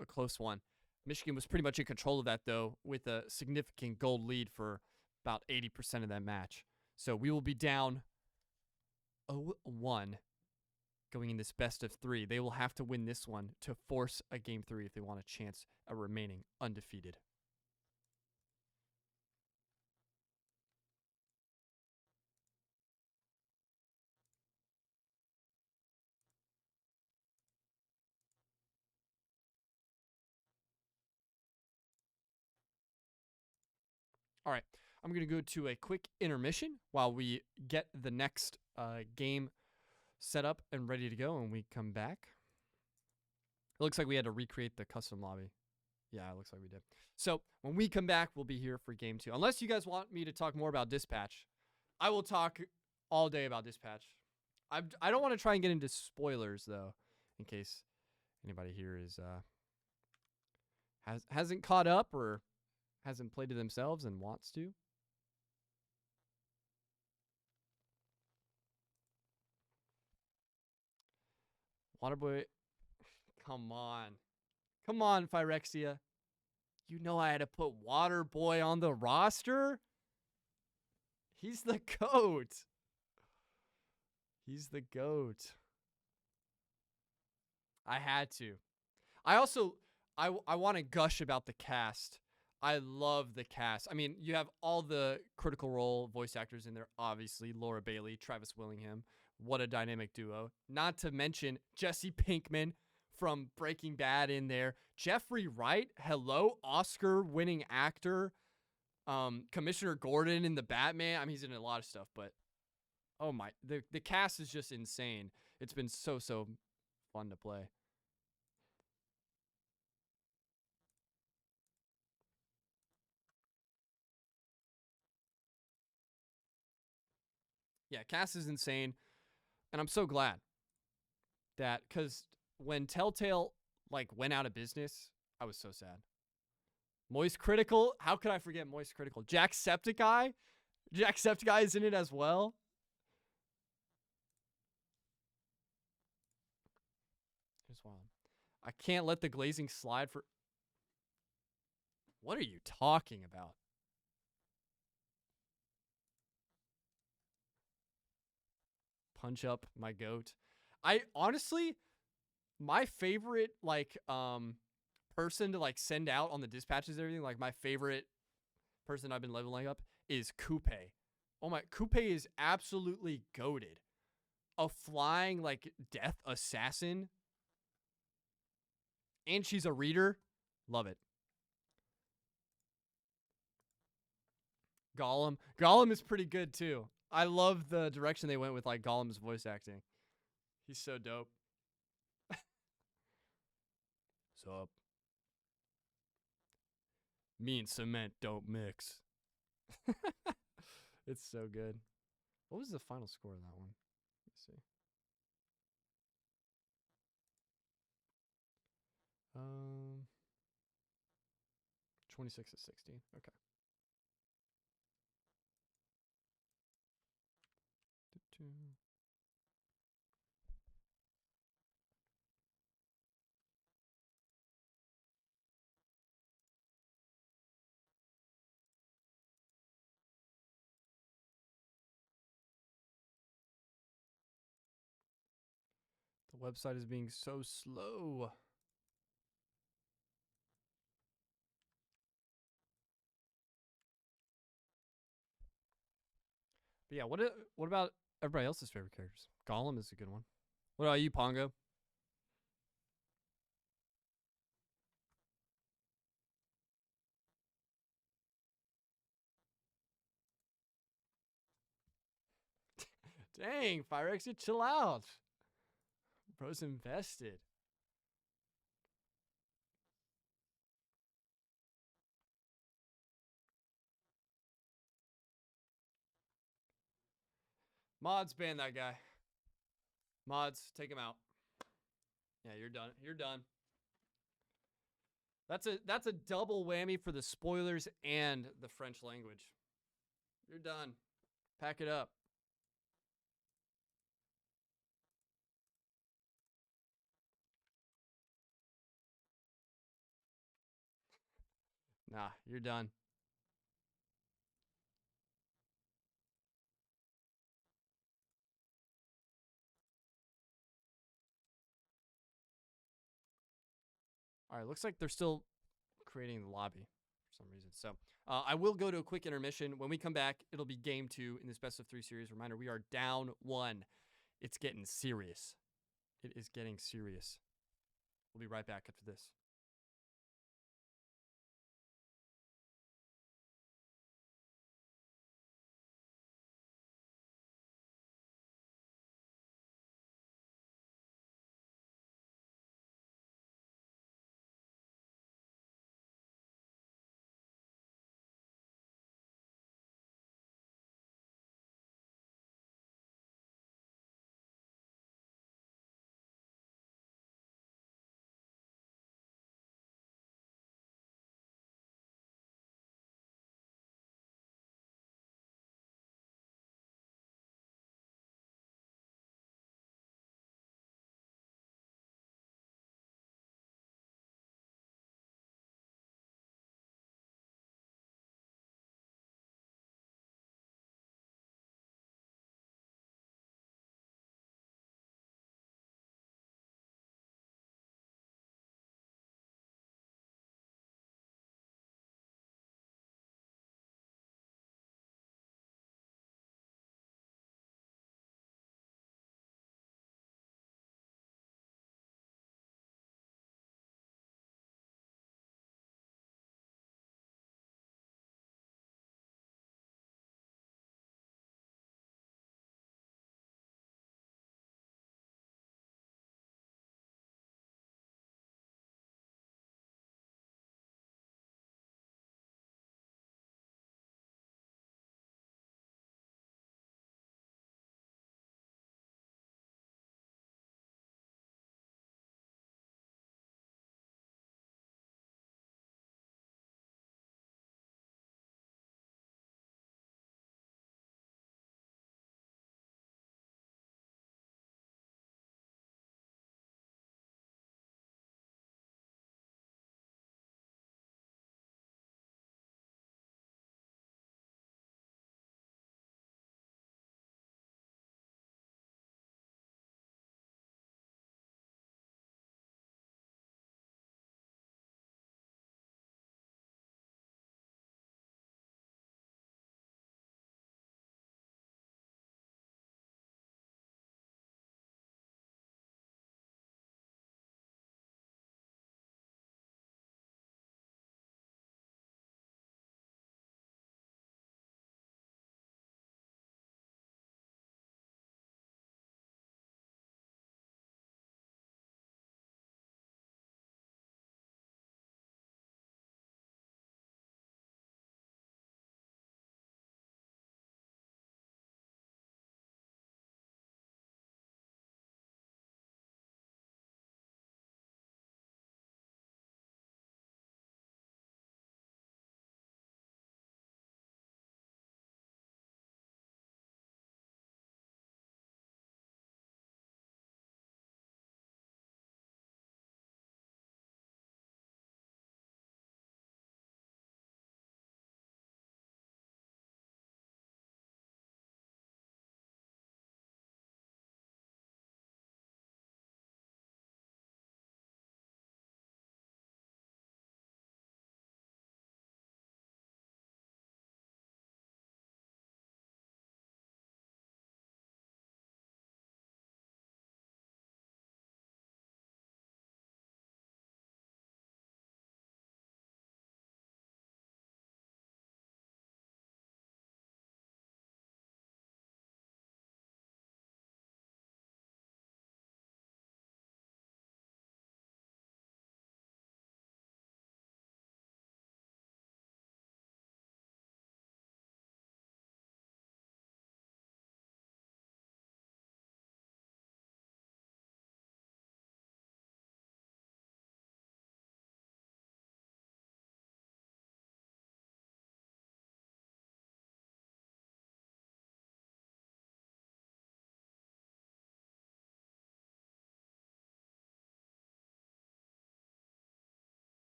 a close one. Michigan was pretty much in control of that, though, with a significant gold lead for about 80% of that match. So we will be down 0-1 going in this best of 3. They will have to win this one to force a game 3 if they want a chance at remaining undefeated. All right, I'm going to go to a quick intermission while we get the next game set up and ready to go, and we come back. It looks like we had to recreate the custom lobby. Yeah, it looks like we did. So when we come back, we'll be here for game 2. Unless you guys want me to talk more about Dispatch, I will talk all day about Dispatch. I don't want to try and get into spoilers though, in case anybody here is hasn't caught up or hasn't played it themselves and wants to. Waterboy, come on. Come on, Phyrexia. You know I had to put Waterboy on the roster? He's the GOAT. He's the GOAT. I had to. I also, I want to gush about the cast. I love the cast. I mean, you have all the Critical Role voice actors in there, obviously. Laura Bailey, Travis Willingham. What a dynamic duo. Not to mention Jesse Pinkman from Breaking Bad in there. Jeffrey Wright, hello, Oscar-winning actor. Commissioner Gordon in the Batman. I mean, he's in a lot of stuff, but oh my, the cast is just insane. It's been so fun to play. Yeah, cast is insane, and I'm so glad that, because when Telltale like went out of business, I was so sad. Moist Critical, how could I forget Moist Critical? Jacksepticeye is in it as well. Here's one. I can't let the glazing slide for. What are you talking about? Punch up my goat. I honestly, my favorite like person to like send out on the dispatches and everything, like my favorite person I've been leveling up is Coupe. Oh my, Coupe is absolutely goated. A flying like death assassin. And she's a reader. Love it. Gollum is pretty good too. I love the direction they went with like Gollum's voice acting. He's so dope. Sup? Me and cement don't mix. It's so good. What was the final score of that one? Let's see. 26-16. Okay. The website is being so slow. But yeah, what about everybody else's favorite characters? Gollum is a good one. What about you, Pongo? Dang, Firex, you chill out. Bro's invested. Mods, ban that guy. Mods, take him out. Yeah, you're done. You're done. That's a double whammy for the spoilers and the French language. You're done. Pack it up. Nah, you're done. All right, looks like they're still creating the lobby for some reason. So I will go to a quick intermission. When we come back, it'll be game 2 in this best of 3 series. Reminder, we are down 1. It's getting serious. It is getting serious. We'll be right back after this.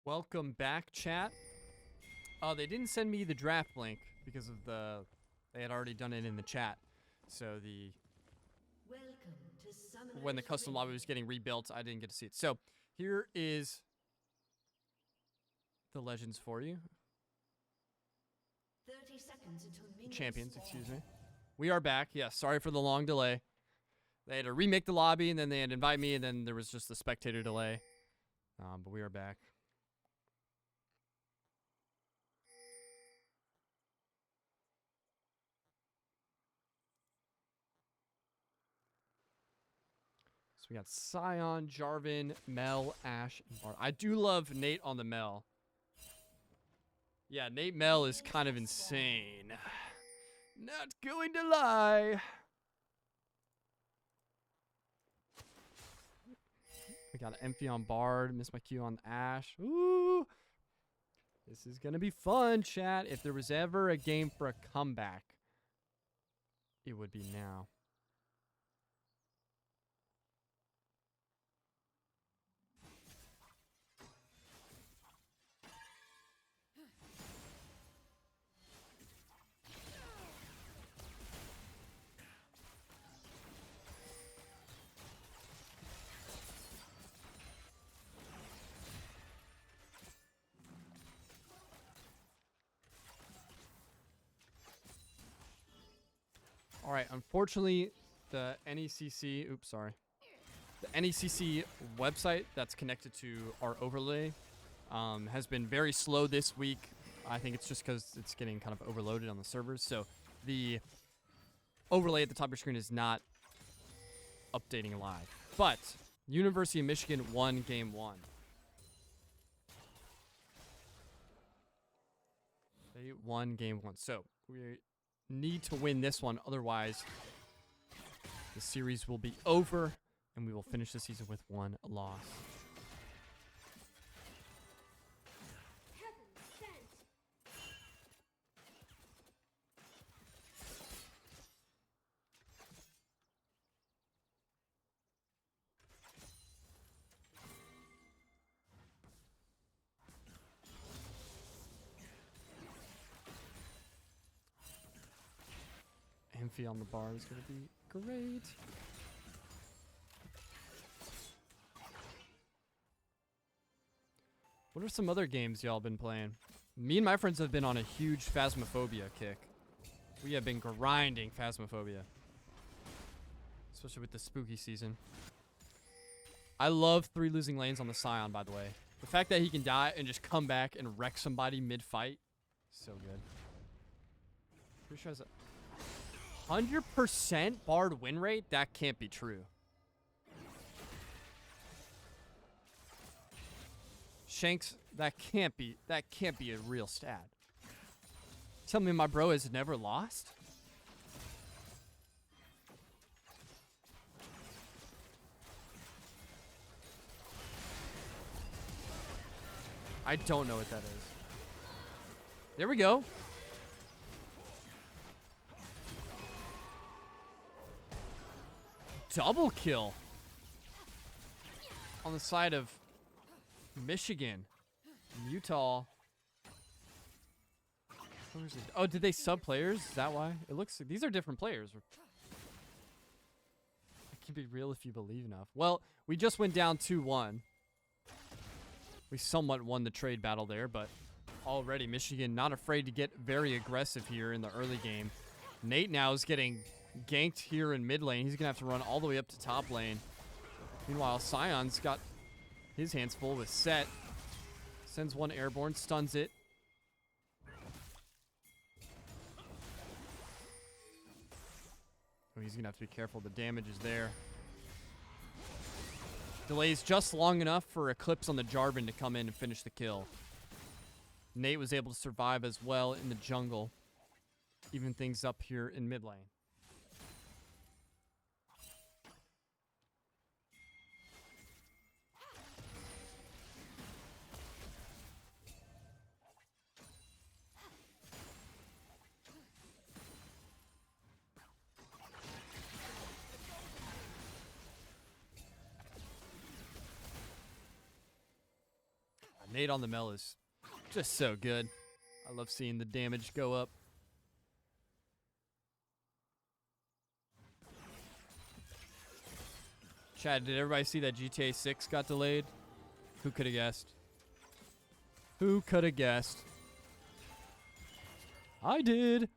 Welcome back, chat. They didn't send me the draft link because of they had already done it in the chat. So when the custom lobby was getting rebuilt, I didn't get to see it. So here is the legends for you. 30 seconds until Champions, excuse me. We are back. Yeah, sorry for the long delay. They had to remake the lobby, and then they had to invite me, and then there was just a spectator delay. But we are back. So we got Scion, Jarvan, Mel, Ashe, and Bard. I do love Nate on the Mel. Yeah, Nate Mel is kind of insane. Not going to lie. We got Emphy on Bard, Miss my Q on Ashe. Ooh. This is going to be fun, chat. If there was ever a game for a comeback, it would be now. All right, unfortunately, the NECC, the NECC website that's connected to our overlay has been very slow this week. I think it's just because it's getting kind of overloaded on the servers. So the overlay at the top of your screen is not updating live. But University of Michigan won game 1. They won game 1. So we need to win this one. Otherwise, the series will be over, and we will finish the season with 1 loss. Emphy on the bar is going to be great. What are some other games y'all been playing? Me and my friends have been on a huge Phasmophobia kick. We have been grinding Phasmophobia. Especially with the spooky season. I love 3 losing lanes on the Scion, by the way. The fact that he can die and just come back and wreck somebody mid-fight. So good. Pretty sure has a 100% Bard win rate? That can't be true. Shanks, that can't be a real stat. Tell me my bro has never lost? I don't know what that is. There we go. Double kill on the side of Michigan. Utah. Where's it? Oh, did they sub players? Is that why? It looks like these are different players. It can be real if you believe enough. Well, we just went down 2-1. We somewhat won the trade battle there, but already Michigan not afraid to get very aggressive here in the early game. Nate now is getting ganked here in mid lane. He's going to have to run all the way up to top lane. Meanwhile, Scion's got his hands full with Set. Sends one airborne, stuns it. Oh, he's going to have to be careful. The damage is there. Delays just long enough for Eclipse on the Jarvan to come in and finish the kill. Nate was able to survive as well in the jungle. Even things up here in mid lane. Nade on the Mel is just so good. I love seeing the damage go up. Chad, did everybody see that GTA 6 got delayed? Who could have guessed? Who could have guessed? I did.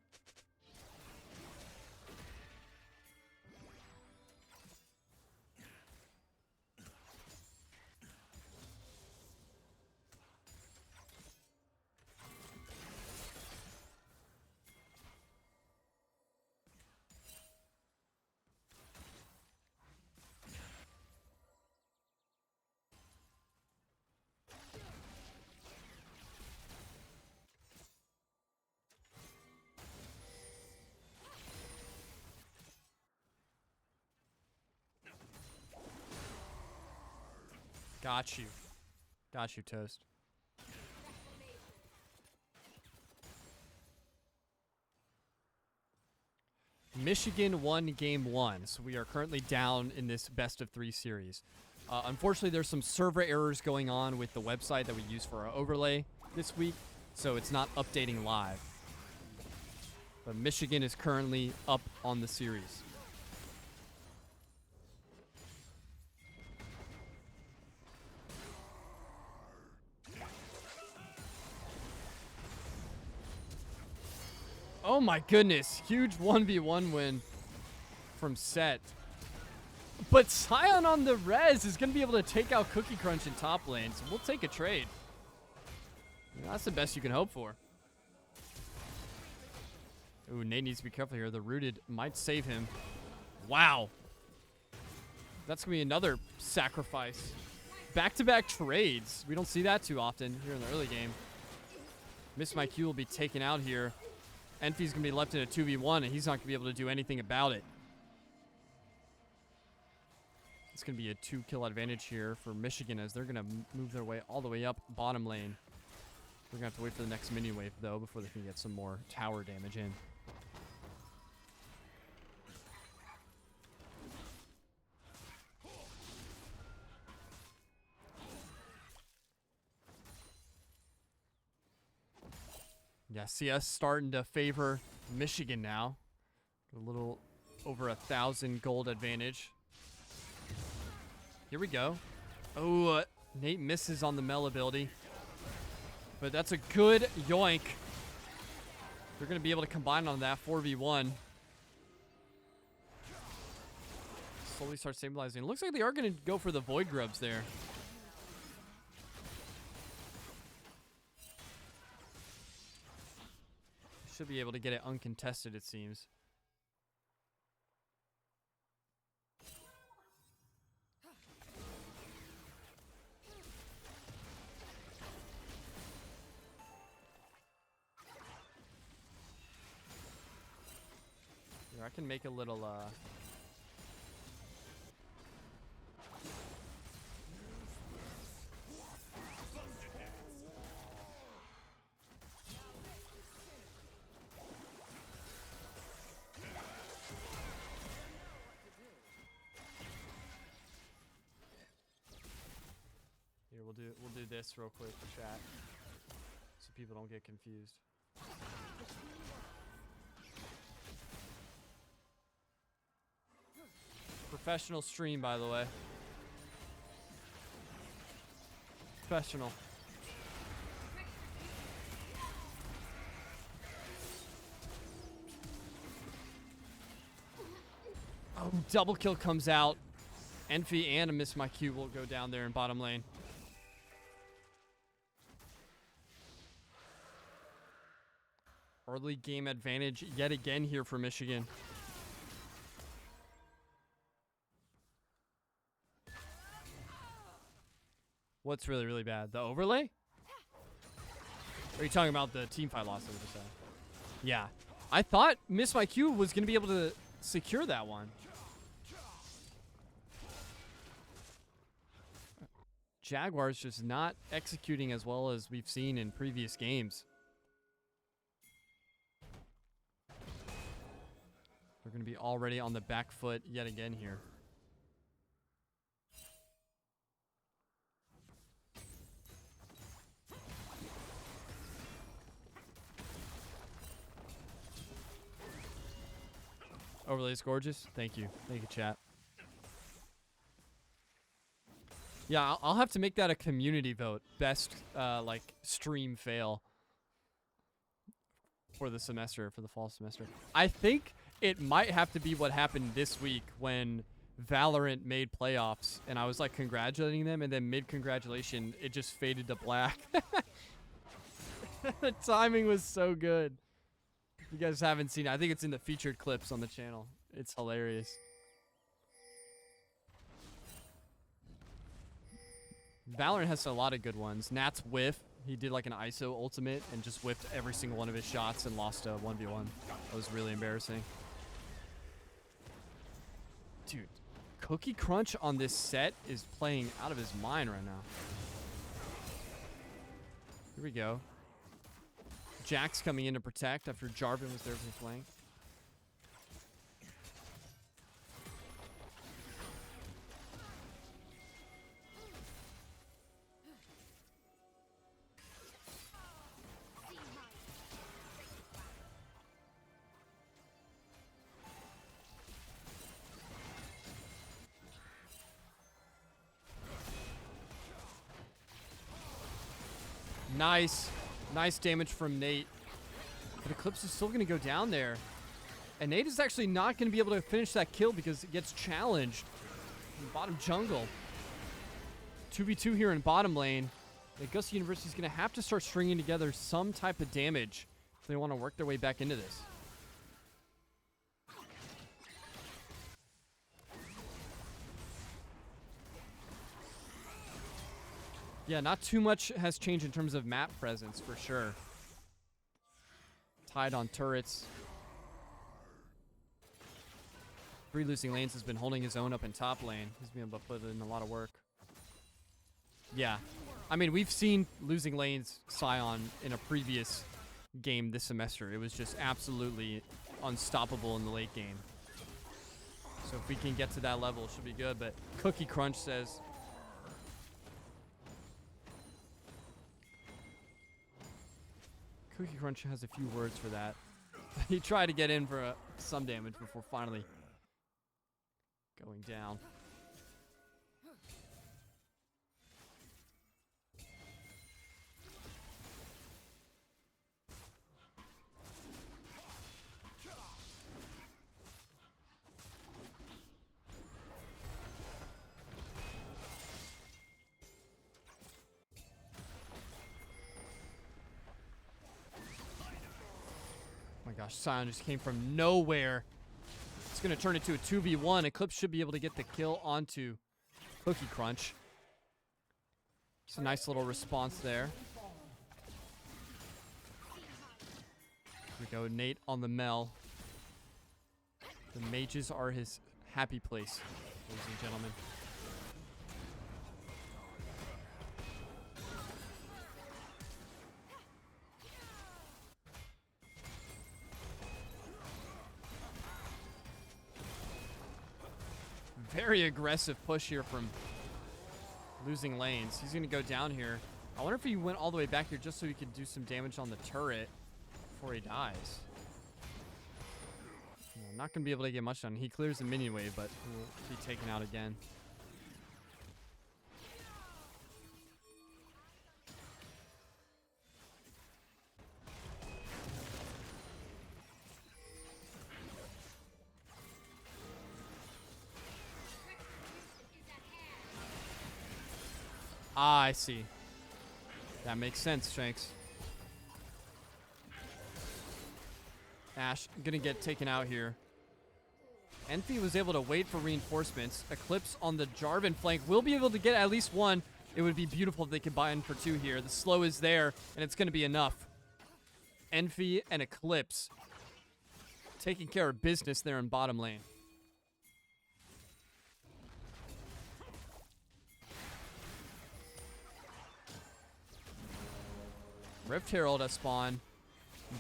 Got you. Got you, Toast. Michigan won game 1, so we are currently down in this best of 3 series. Unfortunately, there's some server errors going on with the website that we use for our overlay this week, so it's not updating live. But Michigan is currently up on the series. Oh my goodness, huge 1v1 win from Set. But Scion on the res is going to be able to take out Cookie Crunch in top lane, so we'll take a trade. Yeah, that's the best you can hope for. Ooh, Nate needs to be careful here. The rooted might save him. Wow. That's going to be another sacrifice. Back-to-back trades. We don't see that too often here in the early game. Miss My Q will be taken out here. Enfi's going to be left in a 2v1, and he's not going to be able to do anything about it. It's going to be a 2-kill advantage here for Michigan as they're going to move their way all the way up bottom lane. We're going to have to wait for the next mini wave, though, before they can get some more tower damage in. Yeah, CS starting to favor Michigan now. A little over 1,000 gold advantage. Here we go. Oh, Nate misses on the Mel ability. But that's a good yoink. They're going to be able to combine on that 4v1. Slowly start stabilizing. It looks like they are going to go for the Void Grubs there. Should be able to get it uncontested, it seems. Here, I can make a little, Here, we'll do this real quick for chat, so people don't get confused. Professional stream, by the way. Professional. Oh, double kill comes out. Enfi and a Miss My Q will go down there in bottom lane. Early game advantage yet again here for Michigan. What's really, really bad? The overlay? Or are you talking about the team fight loss that we just had? Yeah. I thought Miss My Q was going to be able to secure that one. Jaguars just not executing as well as we've seen in previous games. They're going to be already on the back foot yet again here. Overlays gorgeous. Thank you. Thank you, chat. Yeah, I'll have to make that a community vote. Best, like, stream fail for the semester, for the fall semester. I think it might have to be what happened this week when Valorant made playoffs, and I was, like, congratulating them, and then mid-congratulation, it just faded to black. The timing was so good. If you guys haven't seen it, I think it's in the featured clips on the channel. It's hilarious. Valorant has a lot of good ones. Nat's whiff. He did like an ISO ultimate and just whiffed every single one of his shots and lost a 1v1. That was really embarrassing. Dude, Cookie Crunch on this set is playing out of his mind right now. Here we go. Jack's coming in to protect after Jarvan was there for the flank. Nice. Nice damage from Nate. But Eclipse is still going to go down there. And Nate is actually not going to be able to finish that kill because it gets challenged in bottom jungle. 2v2 here in bottom lane. Augusta University is going to have to start stringing together some type of damage if they want to work their way back into this. Yeah, not too much has changed in terms of map presence, for sure. Tied on turrets. Free Losing Lanes has been holding his own up in top lane. He's been able to put in a lot of work. Yeah. I mean, we've seen Losing Lanes Scion in a previous game this semester. It was just absolutely unstoppable in the late game. So if we can get to that level, it should be good. But Cookie Crunch says... Cookie Crunch has a few words for that. He tried to get in for some damage before finally going down. Oh my gosh, Scion just came from nowhere. It's going to turn into a 2v1. Eclipse should be able to get the kill onto Cookie Crunch. It's a nice little response there. Here we go, Nate on the Mel. The mages are his happy place, ladies and gentlemen. Very aggressive push here from Losing Lanes. He's going to go down here. I wonder if he went all the way back here just so he could do some damage on the turret before he dies. No, not going to be able to get much done. He clears the minion wave, but he'll be taken out again. Ah, I see. That makes sense, Shanks. Ashe gonna get taken out here. Envy was able to wait for reinforcements. Eclipse on the Jarvan flank will be able to get at least one. It would be beautiful if they could buy in for two here. The slow is there, and it's gonna be enough. Envy and Eclipse taking care of business there in bottom lane. Rift Herald at spawn.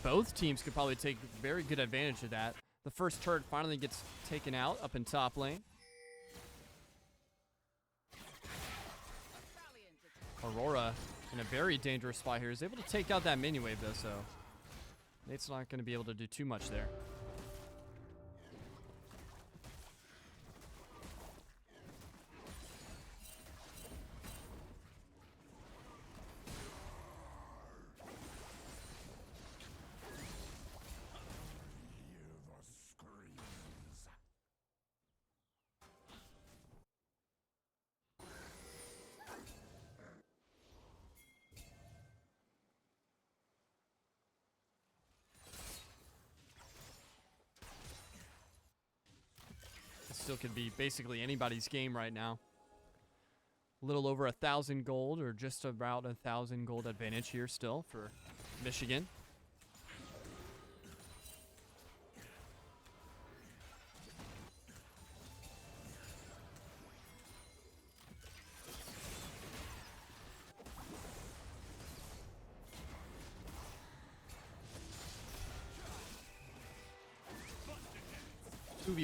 Both teams could probably take very good advantage of that. The first turret finally gets taken out up in top lane. Aurora in a very dangerous spot here. Is able to take out that minion wave though, so Nate's not going to be able to do too much there. still could be basically anybody's game right now. A little over 1,000 gold, or just about 1,000 gold advantage here still for Michigan.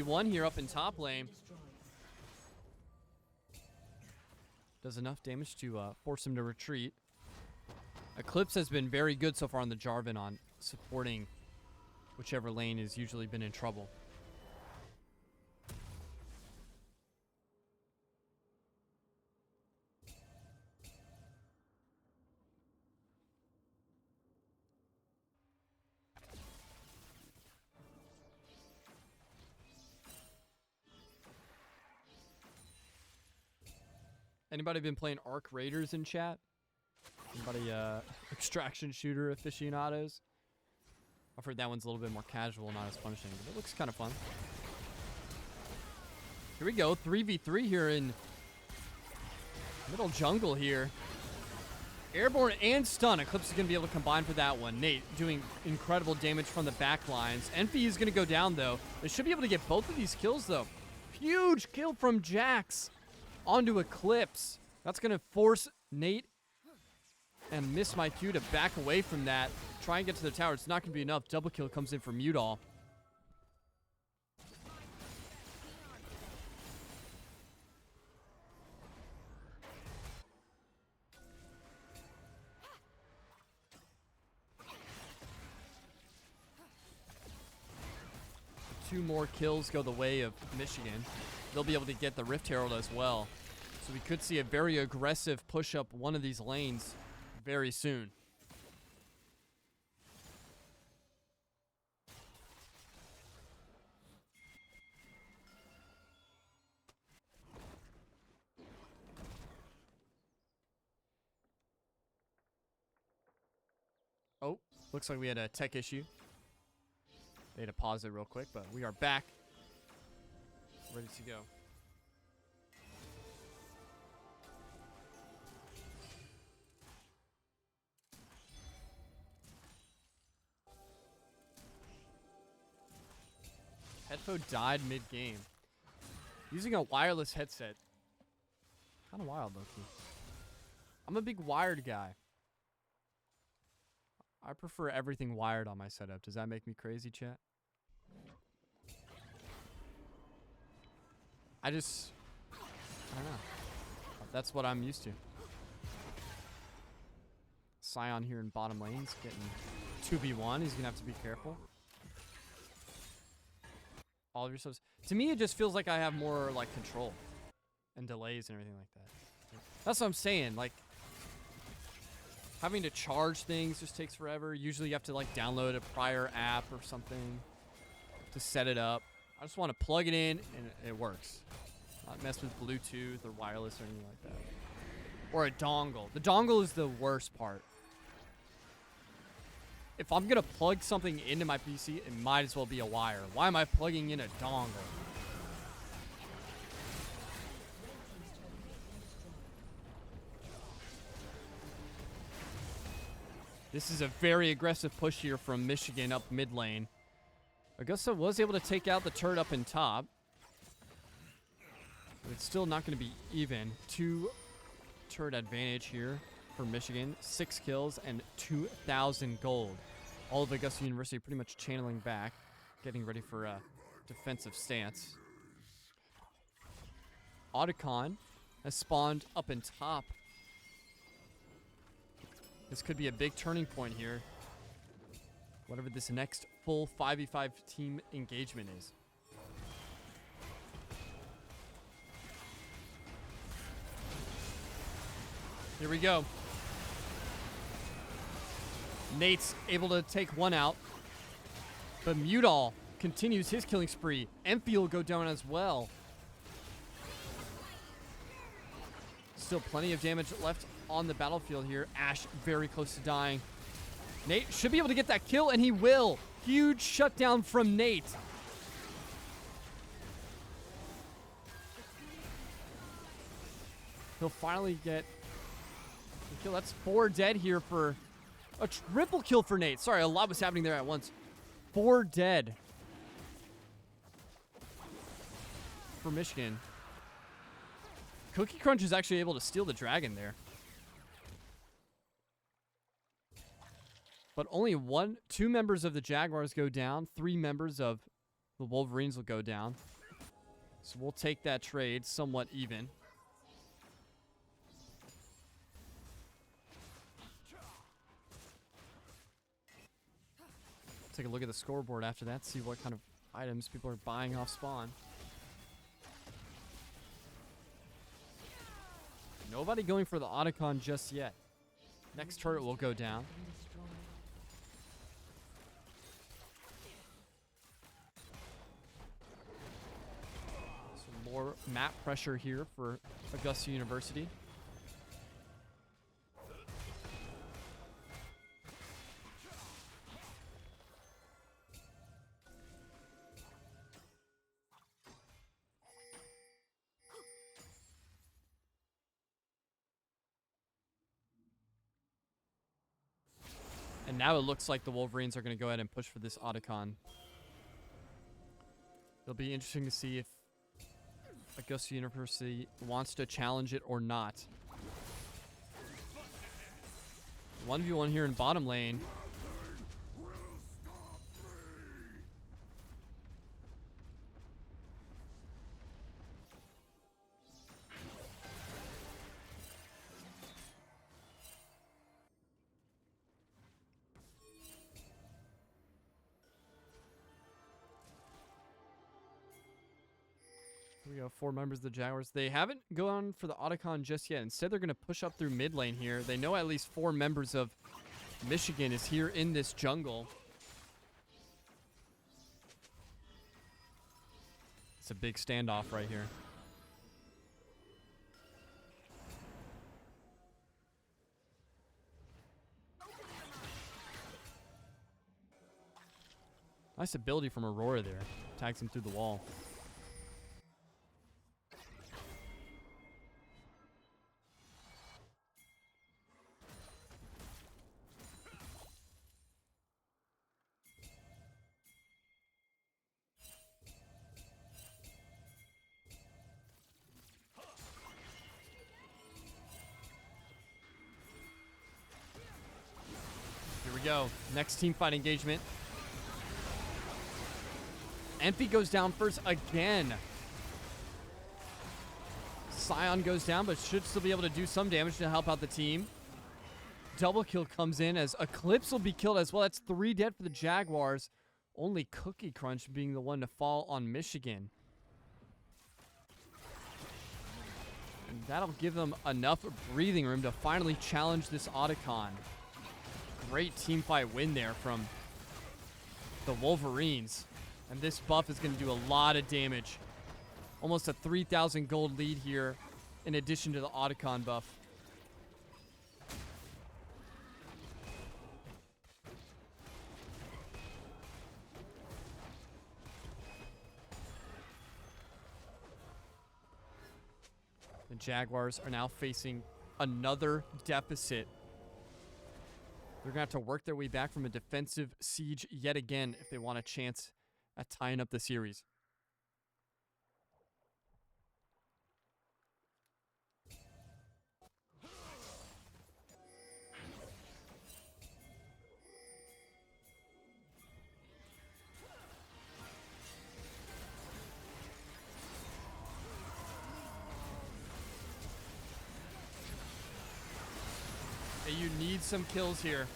One here up in top lane. Does enough damage to force him to retreat. Eclipse has been very good so far on the Jarvan on supporting whichever lane has usually been in trouble. Anybody been playing Arc Raiders in chat? Anybody extraction shooter aficionados? I've heard that one's a little bit more casual, not as punishing, but it looks kind of fun. Here we go, 3v3 here in middle jungle here. Airborne and stun. Eclipse is going to be able to combine for that one. Nate doing incredible damage from the back lines. Envy is going to go down, though. They should be able to get both of these kills, though. Huge kill from Jax onto Eclipse. That's going to force Nate and Miss My Q to back away from that. Try and get to the tower. It's not going to be enough. Double kill comes in from Udall. Two more kills go the way of Michigan. They'll be able to get the Rift Herald as well. So we could see a very aggressive push up one of these lanes very soon. Oh, looks like we had a tech issue. They had to pause it real quick, but we are back. Ready to go. Headphone died mid-game. Using a wireless headset. Kind of wild, low-key. I'm a big wired guy. I prefer everything wired on my setup. Does that make me crazy, chat? I don't know. That's what I'm used to. Scion here in bottom lane's getting 2v1. He's going to have to be careful. All of your subs. To me, it just feels like I have more, like, control. And delays and everything like that. That's what I'm saying. Like, having to charge things just takes forever. Usually you have to, like, download a prior app or something to set it up. I just want to plug it in, and it works. Not mess with Bluetooth or wireless or anything like that. Or a dongle. The dongle is the worst part. If I'm going to plug something into my PC, it might as well be a wire. Why am I plugging in a dongle? This is a very aggressive push here from Michigan up mid lane. Augusta was able to take out the turret up in top. But it's still not going to be even. 2 turret advantage here for Michigan. 6 kills and 2,000 gold. All of Augusta University pretty much channeling back. Getting ready for a defensive stance. Otacon has spawned up in top. This could be a big turning point here. Whatever this next full 5v5 team engagement is. Here we go. Nate's able to take one out. But Mudall continues his killing spree. Emphy will go down as well. Still plenty of damage left on the battlefield here. Ashe very close to dying. Nate should be able to get that kill, and he will. Huge shutdown from Nate. He'll finally get a kill. That's 4 dead here for a triple kill for Nate. Sorry, a lot was happening there at once. 4 dead for Michigan. Cookie Crunch is actually able to steal the dragon there. But only 2 members of the Jaguars go down. 3 members of the Wolverines will go down. So we'll take that trade somewhat even. Take a look at the scoreboard after that, see what kind of items people are buying off spawn. Nobody going for the Otacon just yet. Next turret will go down. Some more map pressure here for Augusta University. And now it looks like the Wolverines are going to go ahead and push for this Otacon. It'll be interesting to see if Augusta University wants to challenge it or not. 1v1 here in bottom lane. Here we go, 4 members of the Jaguars. They haven't gone for the Otacon just yet. Instead, they're going to push up through mid lane here. They know at least 4 members of Michigan is here in this jungle. It's a big standoff right here. Nice ability from Aurora there. Tags him through the wall. Here we go. Next team fight engagement. Empy goes down first again. Scion goes down, but should still be able to do some damage to help out the team. Double kill comes in as Eclipse will be killed as well. That's 3 dead for the Jaguars. Only Cookie Crunch being the one to fall on Michigan. And that'll give them enough breathing room to finally challenge this Otacon. Great team fight win there from the Wolverines. And this buff is going to do a lot of damage. Almost a 3,000 gold lead here in addition to the Otacon buff. The Jaguars are now facing another deficit. They're going to have to work their way back from a defensive siege yet again if they want a chance at tying up the series. You need some kills here.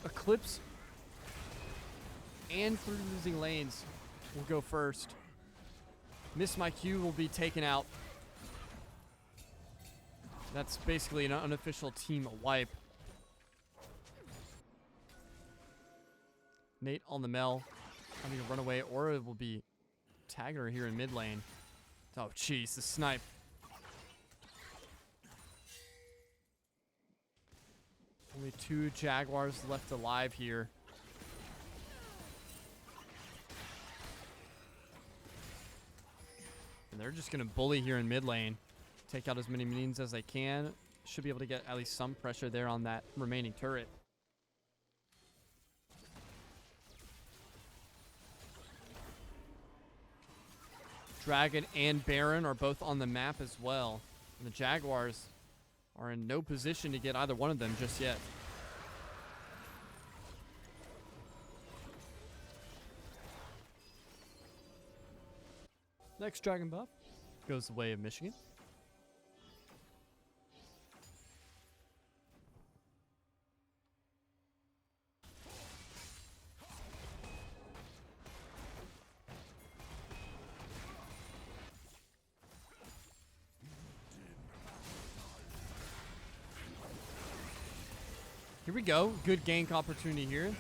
Eclipse and through losing lanes will go first. Miss My Q will be taken out. That's basically an unofficial team wipe. Nate on the Mel having to run away, or it will be tagging her here in mid lane. Oh, jeez, the snipe. Only 2 Jaguars left alive here. And they're just going to bully here in mid lane. Take out as many minions as they can. Should be able to get at least some pressure there on that remaining turret. Dragon and Baron are both on the map as well. And the Jaguars are in no position to get either one of them just yet. Next Dragon buff goes the way of Michigan. Here we go. Good gank opportunity here.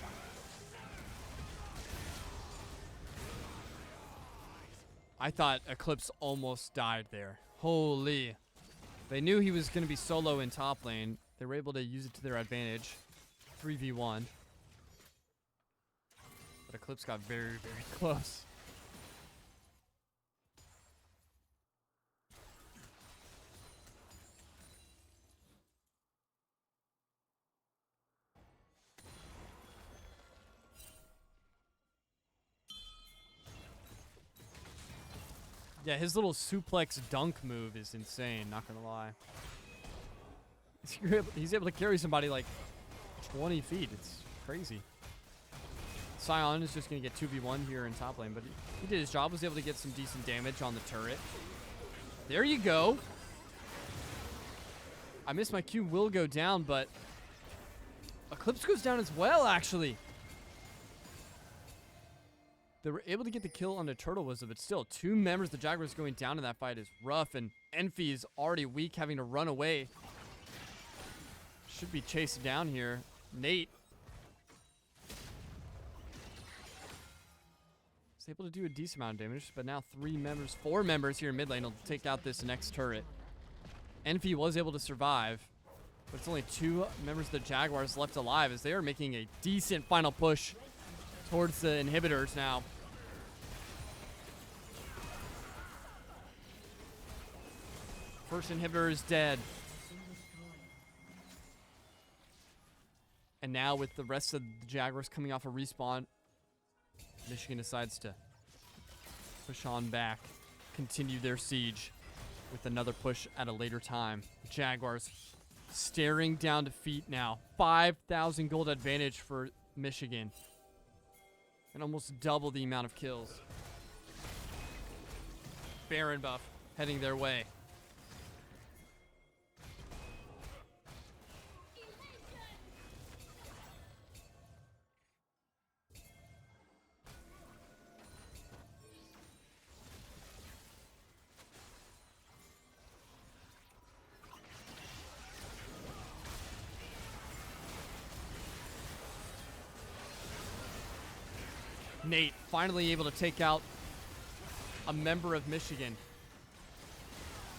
I thought Eclipse almost died there. Holy. They knew he was going to be solo in top lane. They were able to use it to their advantage. 3v1. But Eclipse got very, very close. Yeah, his little suplex dunk move is insane, not gonna lie. He's able to carry somebody like 20 feet. It's crazy. Sion is just gonna get 2v1 here in top lane, but he did his job, was able to get some decent damage on the turret. There you go. I missed my Q, will go down, but Eclipse goes down as well, actually. They were able to get the kill on the Turtle Wizard, but still, 2 members of the Jaguars going down in that fight is rough, and Enfi is already weak, having to run away. Should be chased down here. Nate is able to do a decent amount of damage, but now 4 members here in mid lane will take out this next turret. Enfi was able to survive, but it's only 2 members of the Jaguars left alive as they are making a decent final push towards the inhibitors now. First inhibitor is dead. And now with the rest of the Jaguars coming off a respawn, Michigan decides to push on back, continue their siege with another push at a later time. Jaguars staring down defeat now. 5,000 gold advantage for Michigan. And almost double the amount of kills. Baron buff heading their way. Nate finally able to take out a member of Michigan.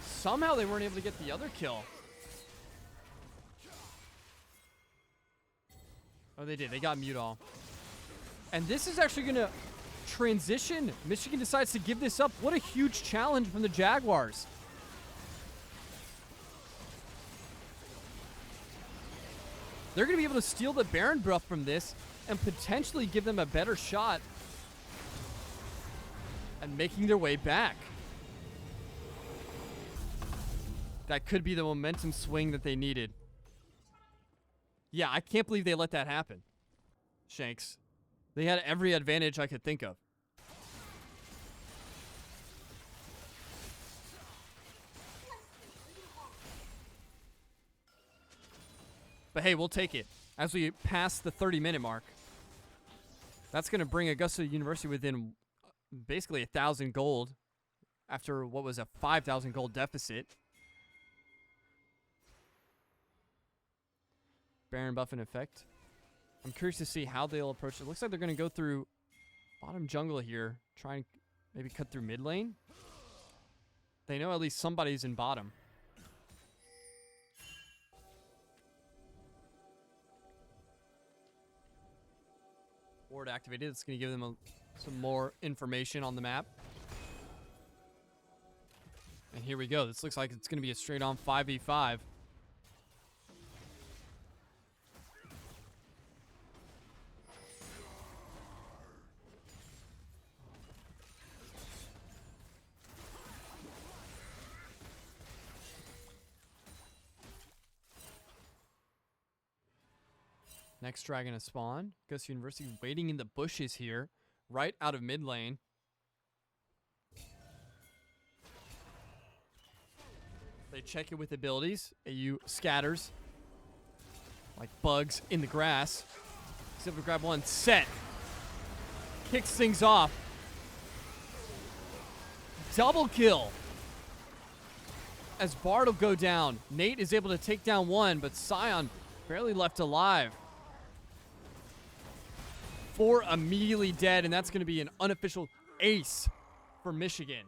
Somehow they weren't able to get the other kill. Oh, they did. They got Mutall. And this is actually going to transition. Michigan decides to give this up. What a huge challenge from the Jaguars. They're going to be able to steal the Baron buff from this and potentially give them a better shot and making their way back. That could be the momentum swing that they needed. Yeah, I can't believe they let that happen. Shanks. They had every advantage I could think of. But hey, we'll take it as we pass the 30-minute mark. That's going to bring Augusta University within basically 1,000 gold after what was a 5,000 gold deficit. Baron buff in effect. I'm curious to see how they'll approach it. Looks like they're going to go through bottom jungle here, try and maybe cut through mid lane. They know at least somebody's in bottom. Ward activated. It's going to give them some more information on the map. And here we go. This looks like it's going to be a straight-on 5v5. Next dragon to spawn. Augusta University waiting in the bushes here, right out of mid lane. They check it with abilities. AU scatters like bugs in the grass. He's able to grab one. Set. Kicks things off. Double kill. As Bard will go down. Nate is able to take down one, but Scion barely left alive. 4 immediately dead, and that's going to be an unofficial ace for Michigan.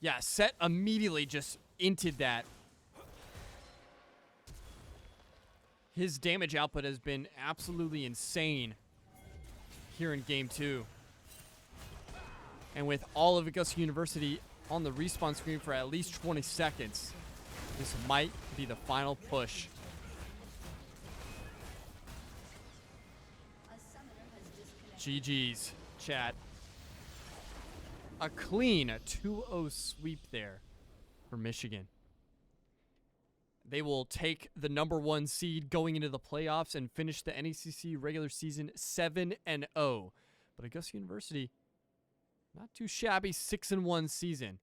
Yeah, Set immediately just inted that. His damage output has been absolutely insane here in Game 2. And with all of Augusta University on the respawn screen for at least 20 seconds, this might be the final push. GG's, chat. A clean 2-0 sweep there for Michigan. They will take the #1 seed going into the playoffs and finish the NECC regular season 7-0. But Augusta University, not too shabby, 6-1 season.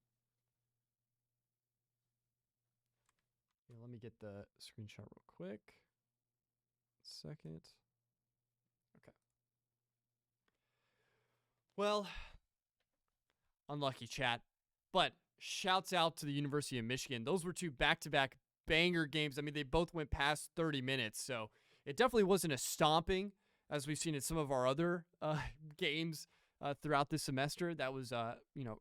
Here, let me get the screenshot real quick. Second. Okay. Well, unlucky, chat. But shouts out to the University of Michigan. Those were 2 back-to-back banger games. I mean, they both went past 30 minutes, so it definitely wasn't a stomping, as we've seen in some of our other games throughout this semester. That was,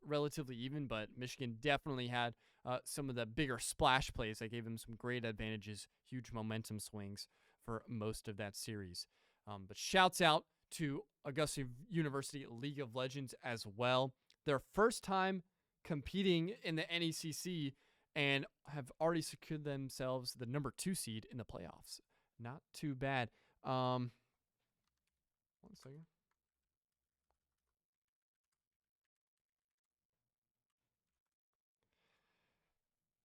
relatively even, but Michigan definitely had some of the bigger splash plays that gave them some great advantages, huge momentum swings for most of that series. But shouts out to Augusta University League of Legends as well. Their first time competing in the NECC and have already secured themselves the #2 seed in the playoffs. Not too bad. 1 second.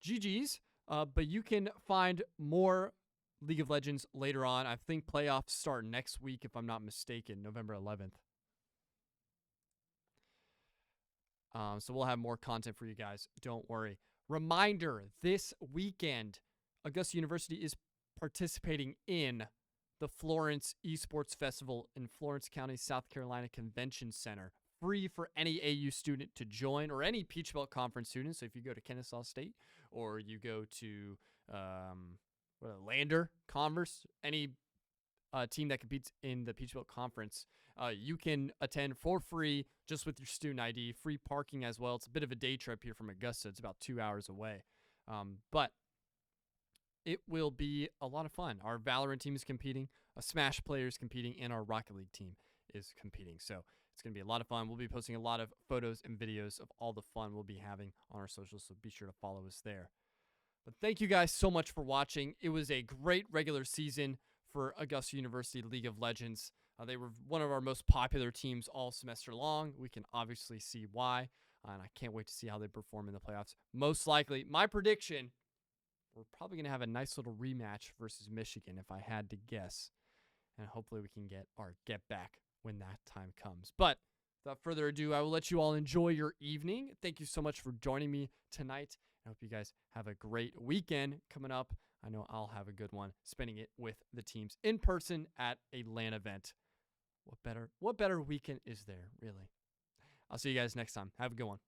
GG's, but you can find more League of Legends later on. I think playoffs start next week, if I'm not mistaken, November 11th. So we'll have more content for you guys. Don't worry. Reminder, this weekend, Augusta University is participating in the Florence Esports Festival in Florence County, South Carolina Convention Center. Free for any AU student to join, or any Peach Belt Conference student. So if you go to Kennesaw State, or you go to Lander, Converse, any team that competes in the Peach Belt Conference, you can attend for free just with your student ID, free parking as well. It's a bit of a day trip here from Augusta. It's about 2 hours away. But it will be a lot of fun. Our Valorant team is competing, a Smash player is competing, and our Rocket League team is competing. So it's going to be a lot of fun. We'll be posting a lot of photos and videos of all the fun we'll be having on our socials, so be sure to follow us there. But thank you guys so much for watching. It was a great regular season for Augusta University League of Legends. They were one of our most popular teams all semester long. We can obviously see why, and I can't wait to see how they perform in the playoffs. Most likely, my prediction, we're probably going to have a nice little rematch versus Michigan, if I had to guess. And hopefully we can get our get back when that time comes. But without further ado, I will let you all enjoy your evening. Thank you so much for joining me tonight. I hope you guys have a great weekend coming up. I know I'll have a good one, spending it with the teams in person at a LAN event. What better weekend is there, really? I'll see you guys next time. Have a good one.